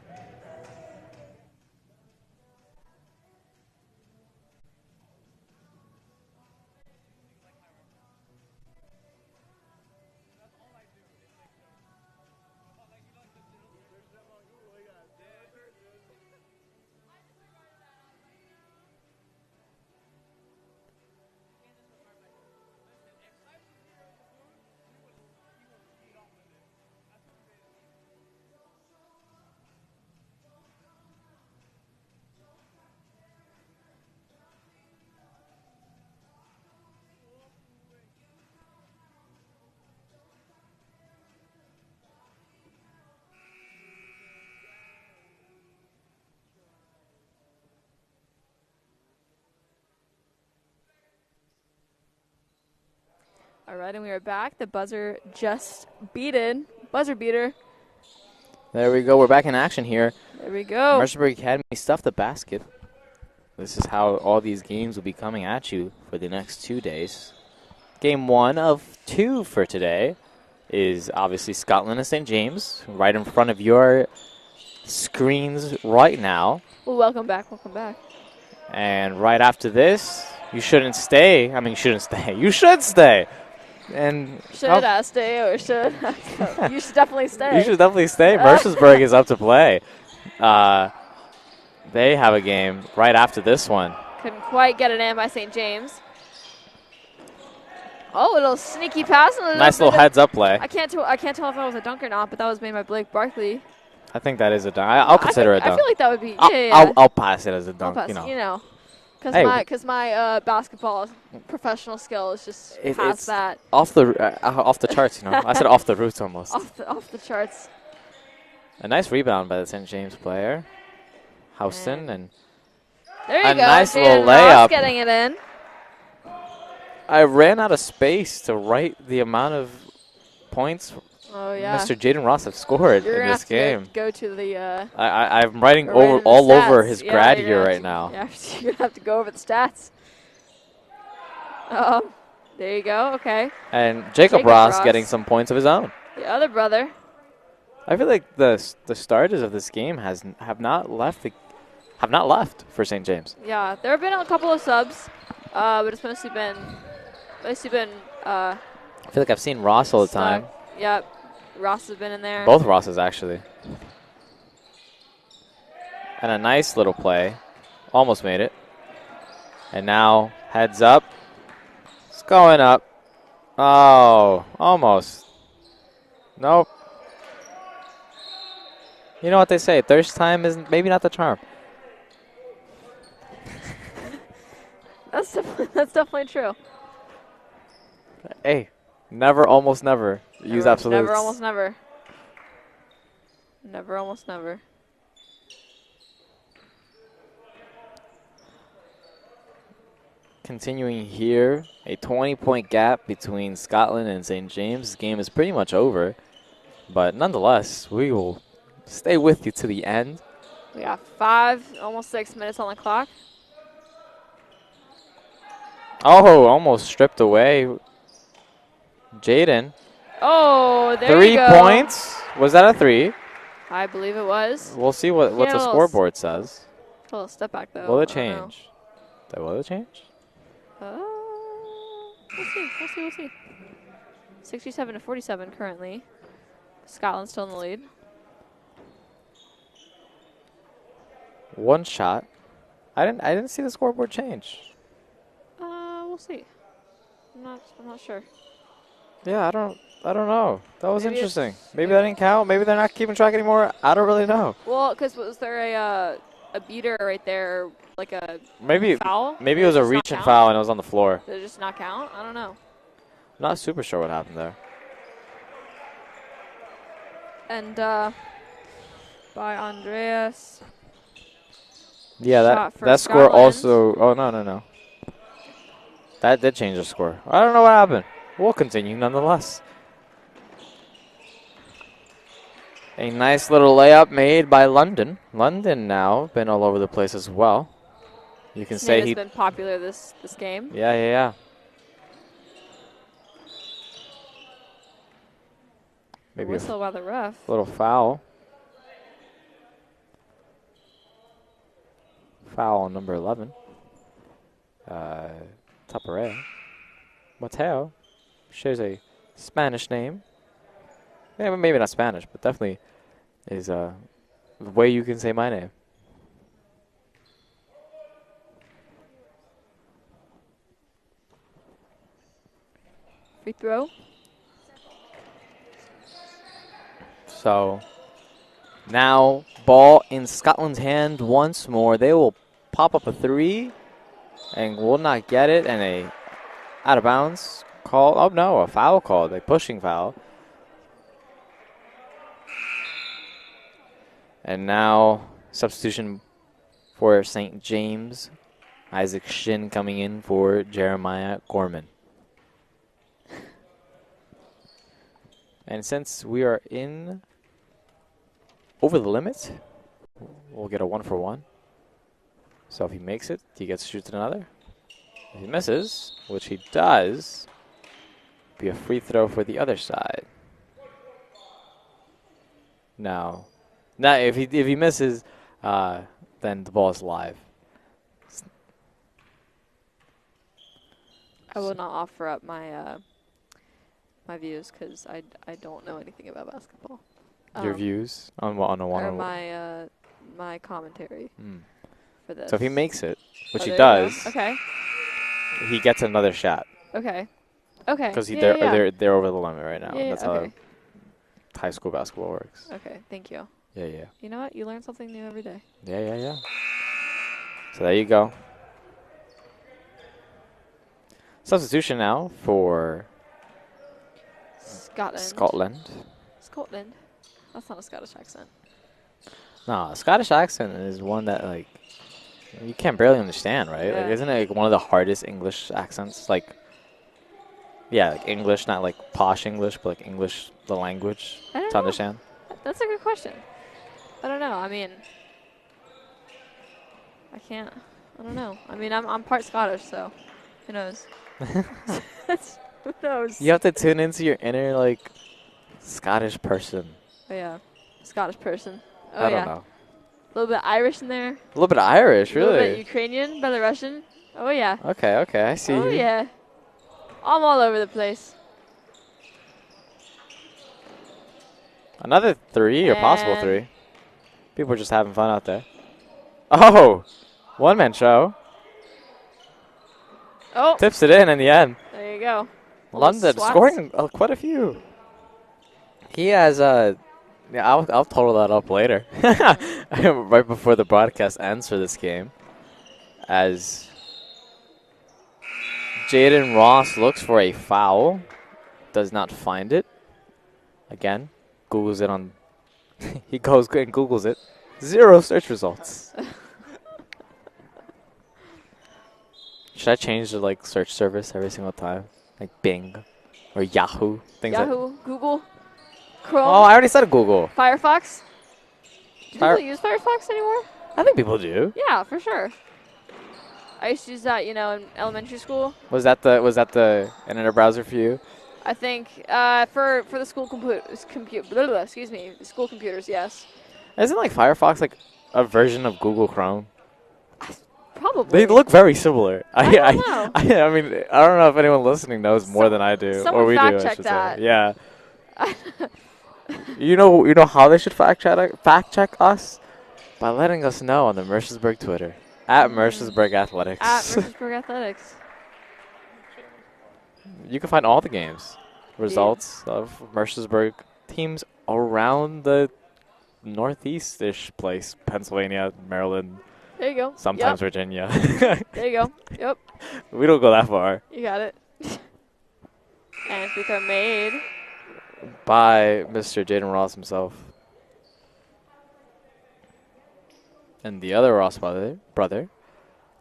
Speaker 1: All right, and we are back. The buzzer just beaten. Buzzer beater.
Speaker 2: There we go. We're back in action here.
Speaker 1: There we go.
Speaker 2: Mercersburg Academy stuffed the basket. This is how all these games will be coming at you for the next 2 days. Game 1 of 2 for today is obviously Scotland and St. James, right in front of your screens right now.
Speaker 1: Well, welcome back. Welcome back.
Speaker 2: And right after this, you shouldn't stay. I mean, you shouldn't stay. You should stay. And
Speaker 1: Should I stay or should I? You should definitely stay.
Speaker 2: You should definitely stay. Mercersburg is up to play. They have a game right after this one.
Speaker 1: Couldn't quite get it in by St. James. Oh, a little sneaky pass.
Speaker 2: Nice little heads-up play.
Speaker 1: I can't tell if that was a dunk or not, but that was made by Blake Barkley.
Speaker 2: I think that is a dunk. I'll consider it a dunk.
Speaker 1: I feel like that would be.
Speaker 2: I'll pass it as a dunk.
Speaker 1: I'll pass,
Speaker 2: you know.
Speaker 1: Because my basketball professional skill is just past
Speaker 2: it's
Speaker 1: that.
Speaker 2: Off the charts, you know. I said off the roots almost.
Speaker 1: Off the charts.
Speaker 2: A nice rebound by the St. James player, Houston, and
Speaker 1: there you
Speaker 2: a
Speaker 1: go.
Speaker 2: nice
Speaker 1: Jaden
Speaker 2: little
Speaker 1: Ross
Speaker 2: layup.
Speaker 1: getting it in.
Speaker 2: I ran out of space to write the amount of points
Speaker 1: Oh yeah.
Speaker 2: Mr. Jaden Ross have scored
Speaker 1: You're
Speaker 2: in
Speaker 1: gonna
Speaker 2: this
Speaker 1: have
Speaker 2: game.
Speaker 1: to go to the.
Speaker 2: I'm writing
Speaker 1: the
Speaker 2: all over
Speaker 1: stats.
Speaker 2: his
Speaker 1: Yeah,
Speaker 2: grad
Speaker 1: you're
Speaker 2: year
Speaker 1: gonna
Speaker 2: right
Speaker 1: have
Speaker 2: now.
Speaker 1: Yeah, you're gonna have to go over the stats. There you go. Okay.
Speaker 2: And Jacob Ross getting some points of his own.
Speaker 1: The other brother.
Speaker 2: I feel like the starters of this game have not left for St. James.
Speaker 1: Yeah, there have been a couple of subs, but it's mostly been. I
Speaker 2: feel like I've seen Ross all the time.
Speaker 1: Yep, Ross has been in there.
Speaker 2: Both Rosses actually. And a nice little play, almost made it. And now heads up. It's going up. Oh, almost. Nope. You know what they say, thirst time is maybe not the charm.
Speaker 1: That's definitely true.
Speaker 2: Hey, never, almost never use absolutes.
Speaker 1: Never, almost never. Never, almost never.
Speaker 2: Continuing here, a 20-point gap between Scotland and St. James. This game is pretty much over, but nonetheless, we will stay with you to the end.
Speaker 1: We got 5, almost 6 minutes on the clock.
Speaker 2: Oh, almost stripped away. Jaden.
Speaker 1: Oh, there
Speaker 2: 3
Speaker 1: you go.
Speaker 2: points. Was that a 3?
Speaker 1: I believe it was.
Speaker 2: We'll see what the
Speaker 1: Hills.
Speaker 2: scoreboard says.
Speaker 1: A little step back, though.
Speaker 2: Will it
Speaker 1: I don't know.
Speaker 2: change? Will it change?
Speaker 1: We'll see. 67-47 currently. Scotland's still in the lead.
Speaker 2: 1 shot. I didn't see the scoreboard change.
Speaker 1: We'll see. I'm not sure.
Speaker 2: Yeah, I don't know. That was
Speaker 1: Maybe
Speaker 2: interesting. Maybe that didn't count. Maybe they're not keeping track anymore. I don't really know.
Speaker 1: Well, because was there a beater right there, like a
Speaker 2: Maybe
Speaker 1: foul?
Speaker 2: maybe it was a
Speaker 1: Does it just
Speaker 2: reach
Speaker 1: not
Speaker 2: and
Speaker 1: count?
Speaker 2: foul and it was on the floor.
Speaker 1: Did it just not count? I don't know.
Speaker 2: Not super sure what happened there.
Speaker 1: And by Andreas.
Speaker 2: Yeah,
Speaker 1: Shot for
Speaker 2: that score
Speaker 1: Scotland.
Speaker 2: also. Oh no. That did change the score. I don't know what happened. We'll continue nonetheless. A nice little layup made by London. London now been all over the place as well. You can
Speaker 1: His
Speaker 2: say
Speaker 1: name
Speaker 2: he.
Speaker 1: has been popular this game.
Speaker 2: Yeah. Maybe a
Speaker 1: Whistle by the ref.
Speaker 2: little foul. Foul on number 11. Tapareo. Mateo. Shares a Spanish name. Yeah, maybe not Spanish, but definitely is the way you can say my name.
Speaker 1: Free throw.
Speaker 2: So now ball in Scotland's hand once more. They will pop up a 3 and will not get it. And a out of bounds call. Oh no, a foul called. A pushing foul. And now substitution for St. James. Isaac Shin coming in for Jeremiah Gorman. And since we are in over the limit, we'll get a 1-for-1. So if he makes it, he gets to shoot another. If he misses, which he does, be a free throw for the other side. Now if he misses, then the ball is live.
Speaker 1: I will not offer up my my views because I don't know anything about basketball.
Speaker 2: Your views on what on a
Speaker 1: Or
Speaker 2: one-on-one.
Speaker 1: my commentary for this.
Speaker 2: So if he makes it, which
Speaker 1: Oh,
Speaker 2: he
Speaker 1: there you go.
Speaker 2: does,
Speaker 1: Okay.
Speaker 2: he gets another shot
Speaker 1: Okay.
Speaker 2: because
Speaker 1: Yeah.
Speaker 2: they're over the limit right now.
Speaker 1: Yeah,
Speaker 2: That's
Speaker 1: okay.
Speaker 2: how high school basketball works.
Speaker 1: Okay. Thank you.
Speaker 2: Yeah.
Speaker 1: You know what? You learn something new every day.
Speaker 2: Yeah. So there you go. Substitution now for
Speaker 1: Scotland.
Speaker 2: Scotland.
Speaker 1: That's not a Scottish accent.
Speaker 2: No, a Scottish accent is one that like you can't barely understand, right? Like,
Speaker 1: Yeah.
Speaker 2: isn't it like one of the hardest English accents? Like, yeah, like English, not like posh English, but like English, the language
Speaker 1: I don't
Speaker 2: to
Speaker 1: know.
Speaker 2: understand.
Speaker 1: That's a good question. I don't know. I mean, I can't. I don't know. I mean, I'm part Scottish, so who knows? Who knows?
Speaker 2: You have to tune into your inner like Scottish person.
Speaker 1: Oh, yeah. Scottish person. Oh,
Speaker 2: I
Speaker 1: yeah.
Speaker 2: don't know.
Speaker 1: A little bit Irish in there.
Speaker 2: A little bit Irish,
Speaker 1: A little bit
Speaker 2: really.
Speaker 1: Ukrainian, Belarusian. Oh, yeah.
Speaker 2: Okay, I see.
Speaker 1: Oh,
Speaker 2: you.
Speaker 1: yeah. I'm all over the place.
Speaker 2: Another 3 or possible
Speaker 1: And-
Speaker 2: 3. People are just having fun out there. Oh, one-man show.
Speaker 1: Oh,
Speaker 2: Tips it in the end.
Speaker 1: there you go. Little
Speaker 2: London
Speaker 1: swats.
Speaker 2: scoring quite a few. He has yeah, I'll total that up later, right before the broadcast ends for this game, as Jaden Ross looks for a foul, does not find it. Again, Googles it on. He goes and Googles it. 0 search results. Should I change the like search service every single time, like Bing or Yahoo? Things like.
Speaker 1: Yahoo, Google, Chrome,
Speaker 2: Oh, I already said Google.
Speaker 1: Firefox. Do
Speaker 2: Fire-
Speaker 1: people use Firefox anymore?
Speaker 2: I think people do.
Speaker 1: Yeah, for sure. I used to use that, in elementary school.
Speaker 2: Was that the internet browser for you?
Speaker 1: I think for the school school computers, yes.
Speaker 2: Isn't like Firefox like a version of Google Chrome?
Speaker 1: Probably.
Speaker 2: They look very similar.
Speaker 1: I don't know.
Speaker 2: I mean, I don't know if anyone listening knows more than I do,
Speaker 1: someone
Speaker 2: or we do.
Speaker 1: fact
Speaker 2: I
Speaker 1: check
Speaker 2: should
Speaker 1: that.
Speaker 2: say. Yeah. You know how they should fact check us by letting us know on the Mercersburg Twitter at Mercersburg Athletics.
Speaker 1: At Mercersburg Athletics.
Speaker 2: You can find all the games, results of Mercersburg teams around the northeast-ish place, Pennsylvania, Maryland,
Speaker 1: There you go.
Speaker 2: sometimes Virginia.
Speaker 1: There you go. Yep.
Speaker 2: We don't go that far.
Speaker 1: You got it. And free throw made.
Speaker 2: By Mr. Jaden Ross himself. And the other Ross brother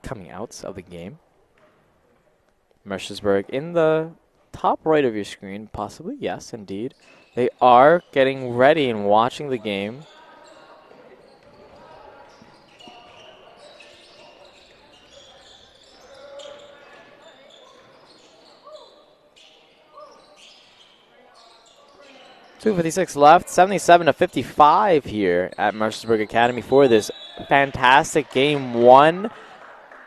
Speaker 2: coming out of the game. Mercersburg in the top right of your screen, possibly. Yes, indeed. They are getting ready and watching the game. .256 left, 77-55 here at Mercersburg Academy for this fantastic game one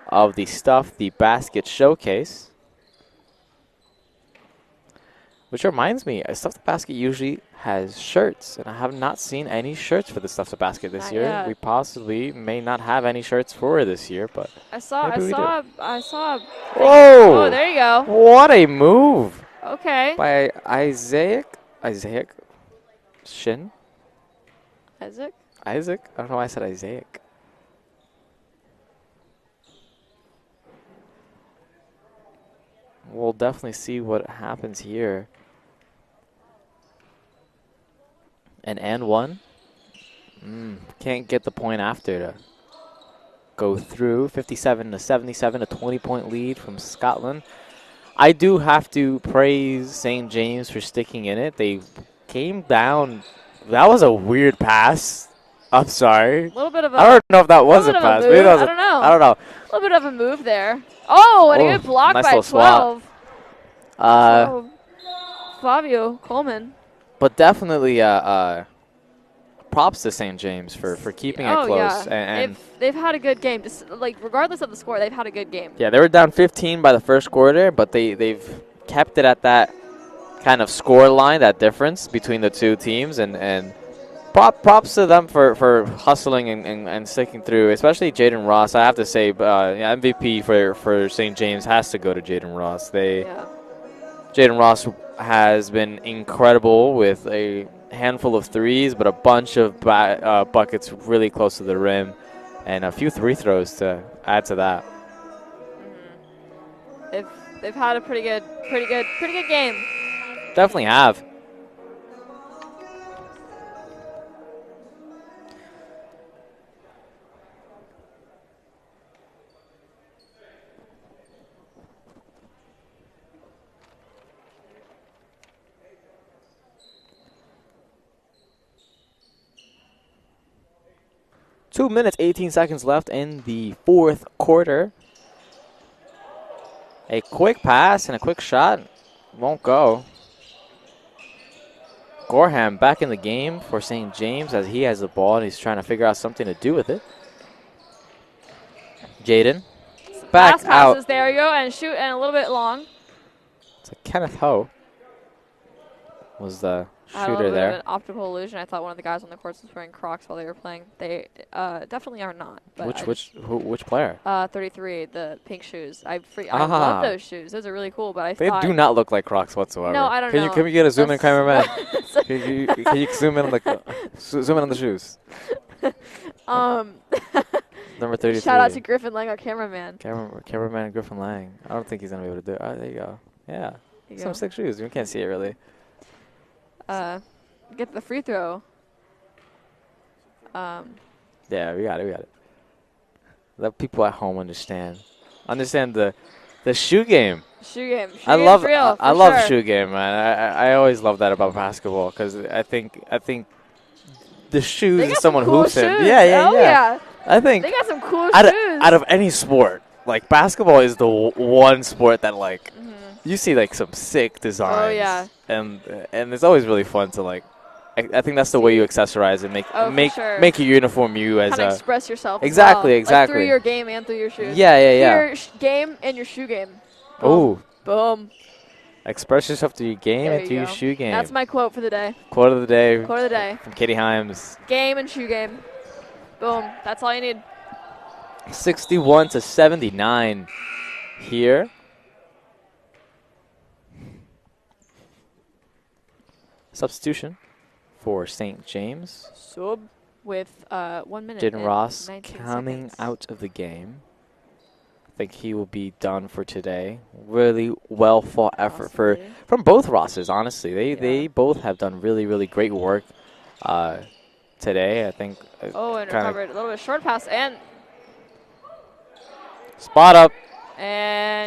Speaker 2: of the Stuff the Basket Showcase. Which reminds me, Stuff the Basket usually has shirts, and I have not seen any shirts for the Stuff the Basket this
Speaker 1: Not
Speaker 2: year.
Speaker 1: yet.
Speaker 2: We possibly may not have any shirts for this year, but
Speaker 1: I saw.
Speaker 2: Maybe we
Speaker 1: I saw.
Speaker 2: whoa!
Speaker 1: Oh, there you go.
Speaker 2: What a move
Speaker 1: Okay.
Speaker 2: by Isaac Shin.
Speaker 1: Isaac.
Speaker 2: I don't know why I said Isaac. We'll definitely see what happens here. And one. Can't get the point after to go through. 57-77, a 20-point lead from Scotland. I do have to praise St. James for sticking in it. They came down. That was a weird pass. I'm sorry.
Speaker 1: A little bit of a.
Speaker 2: I don't know if that was a pass. Maybe that was
Speaker 1: I don't know.
Speaker 2: I don't know.
Speaker 1: A little bit of a move there. Oh, and a good block
Speaker 2: nice
Speaker 1: by
Speaker 2: little swap.
Speaker 1: 12. Fabio Coleman.
Speaker 2: But definitely props to St. James for keeping it close.
Speaker 1: Yeah.
Speaker 2: And
Speaker 1: they've had a good game. Regardless of the score, they've had a good game.
Speaker 2: yeah, they were down 15 by the first quarter, but they've kept it at that kind of score line, that difference between the two teams, and props to them for hustling and sticking through, especially Jaden Ross. I have to say, MVP for St. James has to go to Jaden Ross. Jaden Ross has been incredible with a handful of threes, but a bunch of buckets really close to the rim, and a few free throws to add to that.
Speaker 1: They've had a pretty good game.
Speaker 2: Definitely have. Two minutes, 18 seconds left in the fourth quarter. A quick pass and a quick shot won't go. Gorham back in the game for St. James as he has the ball and he's trying to figure out something to do with it. Jaden back
Speaker 1: Pass
Speaker 2: out.
Speaker 1: passes, there you go, and shoot, and a little bit long.
Speaker 2: So Kenneth Ho was the
Speaker 1: I had a
Speaker 2: shooter
Speaker 1: little bit
Speaker 2: there.
Speaker 1: of an optical illusion. I thought one of the guys on the courts was wearing Crocs while they were playing. They definitely are not. But
Speaker 2: Which player?
Speaker 1: 33, the pink shoes. I
Speaker 2: Ah.
Speaker 1: love those shoes. Those are really cool. But I
Speaker 2: They
Speaker 1: thought
Speaker 2: do not look like Crocs whatsoever.
Speaker 1: No, I don't know.
Speaker 2: Can we get a zoom in, cameraman?
Speaker 1: That's-
Speaker 2: Can you zoom in on the zoom in on the shoes? Number 33.
Speaker 1: Shout out to Griffin Lang, our cameraman.
Speaker 2: Cameraman Griffin Lang. I don't think he's gonna be able to do it. There you go. Yeah.
Speaker 1: There you
Speaker 2: Some
Speaker 1: go.
Speaker 2: sick shoes. You can't see it really.
Speaker 1: Get the free throw.
Speaker 2: Yeah, we got it. Let people at home understand the shoe game.
Speaker 1: Shoe game.
Speaker 2: I love
Speaker 1: sure.
Speaker 2: shoe game, man. I always love that about basketball because I think the shoes
Speaker 1: They
Speaker 2: that
Speaker 1: got
Speaker 2: someone
Speaker 1: some cool
Speaker 2: hoops
Speaker 1: shoes.
Speaker 2: in. Yeah.
Speaker 1: Oh, yeah.
Speaker 2: I think
Speaker 1: They got some cool
Speaker 2: out
Speaker 1: shoes.
Speaker 2: of any sport, like basketball is the one sport that like you see like some sick designs.
Speaker 1: Oh, yeah.
Speaker 2: And it's always really fun to like. I think that's the way you accessorize and
Speaker 1: for sure.
Speaker 2: make your uniform you as
Speaker 1: Kind of
Speaker 2: a
Speaker 1: express yourself.
Speaker 2: Exactly,
Speaker 1: as well. Like
Speaker 2: exactly.
Speaker 1: through your game and through your shoes.
Speaker 2: Yeah.
Speaker 1: Your game and your shoe game.
Speaker 2: Oh,
Speaker 1: Boom.
Speaker 2: express yourself through your game
Speaker 1: There
Speaker 2: and
Speaker 1: you
Speaker 2: through your
Speaker 1: go.
Speaker 2: shoe game.
Speaker 1: That's my quote for the day.
Speaker 2: Quote of the day.
Speaker 1: Quote of the day.
Speaker 2: From Katie Himes.
Speaker 1: Game and shoe game. Boom. That's all you need.
Speaker 2: 61-79 here. Substitution for St. James.
Speaker 1: Sub with 1 minute.
Speaker 2: Jaden
Speaker 1: and
Speaker 2: Ross
Speaker 1: 19
Speaker 2: coming
Speaker 1: seconds.
Speaker 2: out of the game. I think he will be done for today. Really well fought effort
Speaker 1: Possibly.
Speaker 2: from both Rosses, honestly. They
Speaker 1: Yeah.
Speaker 2: both have done really, really great work today. I think
Speaker 1: Oh, and
Speaker 2: kinda
Speaker 1: recovered a little bit short pass and
Speaker 2: spot up.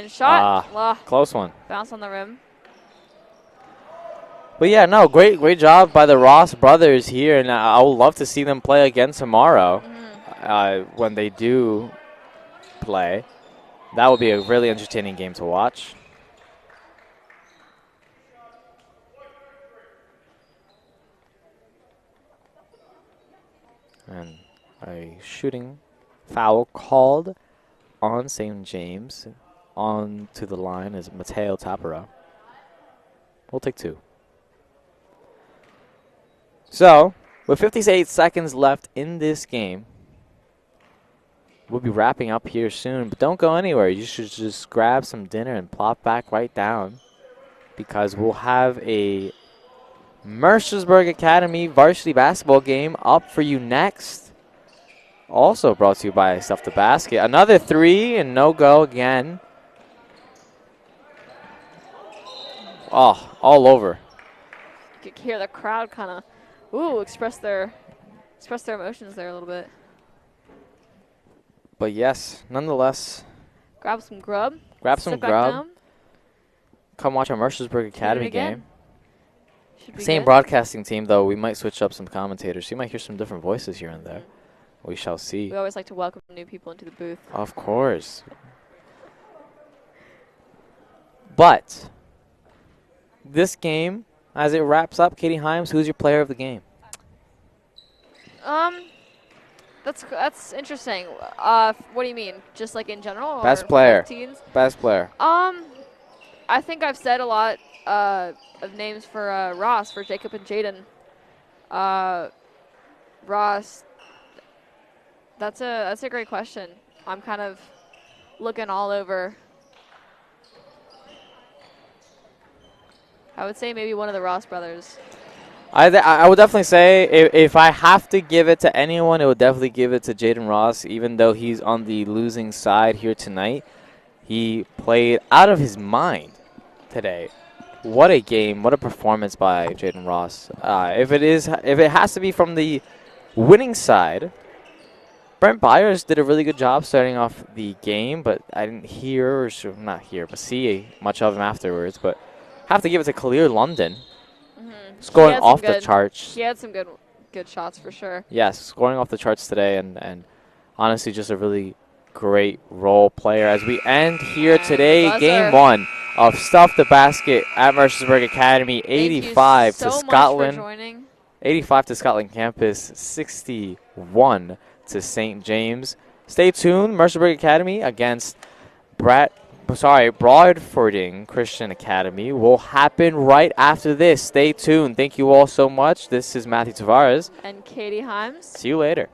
Speaker 1: shot.
Speaker 2: Close one.
Speaker 1: Bounce on the rim.
Speaker 2: But yeah, no, great job by the Ross brothers here, and I would love to see them play again tomorrow when they do play. That would be a really entertaining game to watch. And a shooting foul called on St. James. On to the line is Mateo Tapera. We'll take two. So, with 58 seconds left in this game, we'll be wrapping up here soon, but don't go anywhere. You should just grab some dinner and plop back right down because we'll have a Mercersburg Academy varsity basketball game up for you next. Also brought to you by Stuff the Basket. Another three and no go again. Oh, all over.
Speaker 1: You could hear the crowd kind of express their emotions there a little bit.
Speaker 2: But yes, nonetheless,
Speaker 1: Grab some grub.
Speaker 2: grab some
Speaker 1: sit back
Speaker 2: grub.
Speaker 1: down.
Speaker 2: Come watch our Mercersburg Academy
Speaker 1: again.
Speaker 2: game.
Speaker 1: Should be
Speaker 2: Same
Speaker 1: good.
Speaker 2: broadcasting team, though. We might switch up some commentators. You might hear some different voices here and there. We shall see.
Speaker 1: We always like to welcome new people into the booth.
Speaker 2: Of course. But this game, as it wraps up, Katie Himes, who's your player of the game?
Speaker 1: That's interesting. What do you mean? Just like in general?
Speaker 2: Best
Speaker 1: or
Speaker 2: player.
Speaker 1: for teens?
Speaker 2: Best player.
Speaker 1: I think I've said a lot of names for Ross, for Jacob and Jaden. Ross, that's a great question. I'm kind of looking all over. I would say maybe one of the Ross brothers.
Speaker 2: I would definitely say if I have to give it to anyone, it would definitely give it to Jaden Ross, even though he's on the losing side here tonight. He played out of his mind today. What a game. What a performance by Jaden Ross. If it has to be from the winning side, Brent Byers did a really good job starting off the game, but I didn't hear, but see much of him afterwards. But have to give it to Khalil London. Scoring off the charts.
Speaker 1: He had some good shots for sure.
Speaker 2: Yes, scoring off the charts today, and honestly just a really great role player. As we end here today,
Speaker 1: buzzer.
Speaker 2: Game 1 of Stuff the Basket at Mercersburg Academy, 85
Speaker 1: Thank you
Speaker 2: to
Speaker 1: so
Speaker 2: Scotland.
Speaker 1: much for joining.
Speaker 2: 85 to Scotland campus, 61 to St. James. Stay tuned, Mercersburg Academy against Broadfording Christian Academy will happen right after this. Stay tuned. Thank you all so much. This is Matthew Tavares.
Speaker 1: And Katie Himes.
Speaker 2: See you later.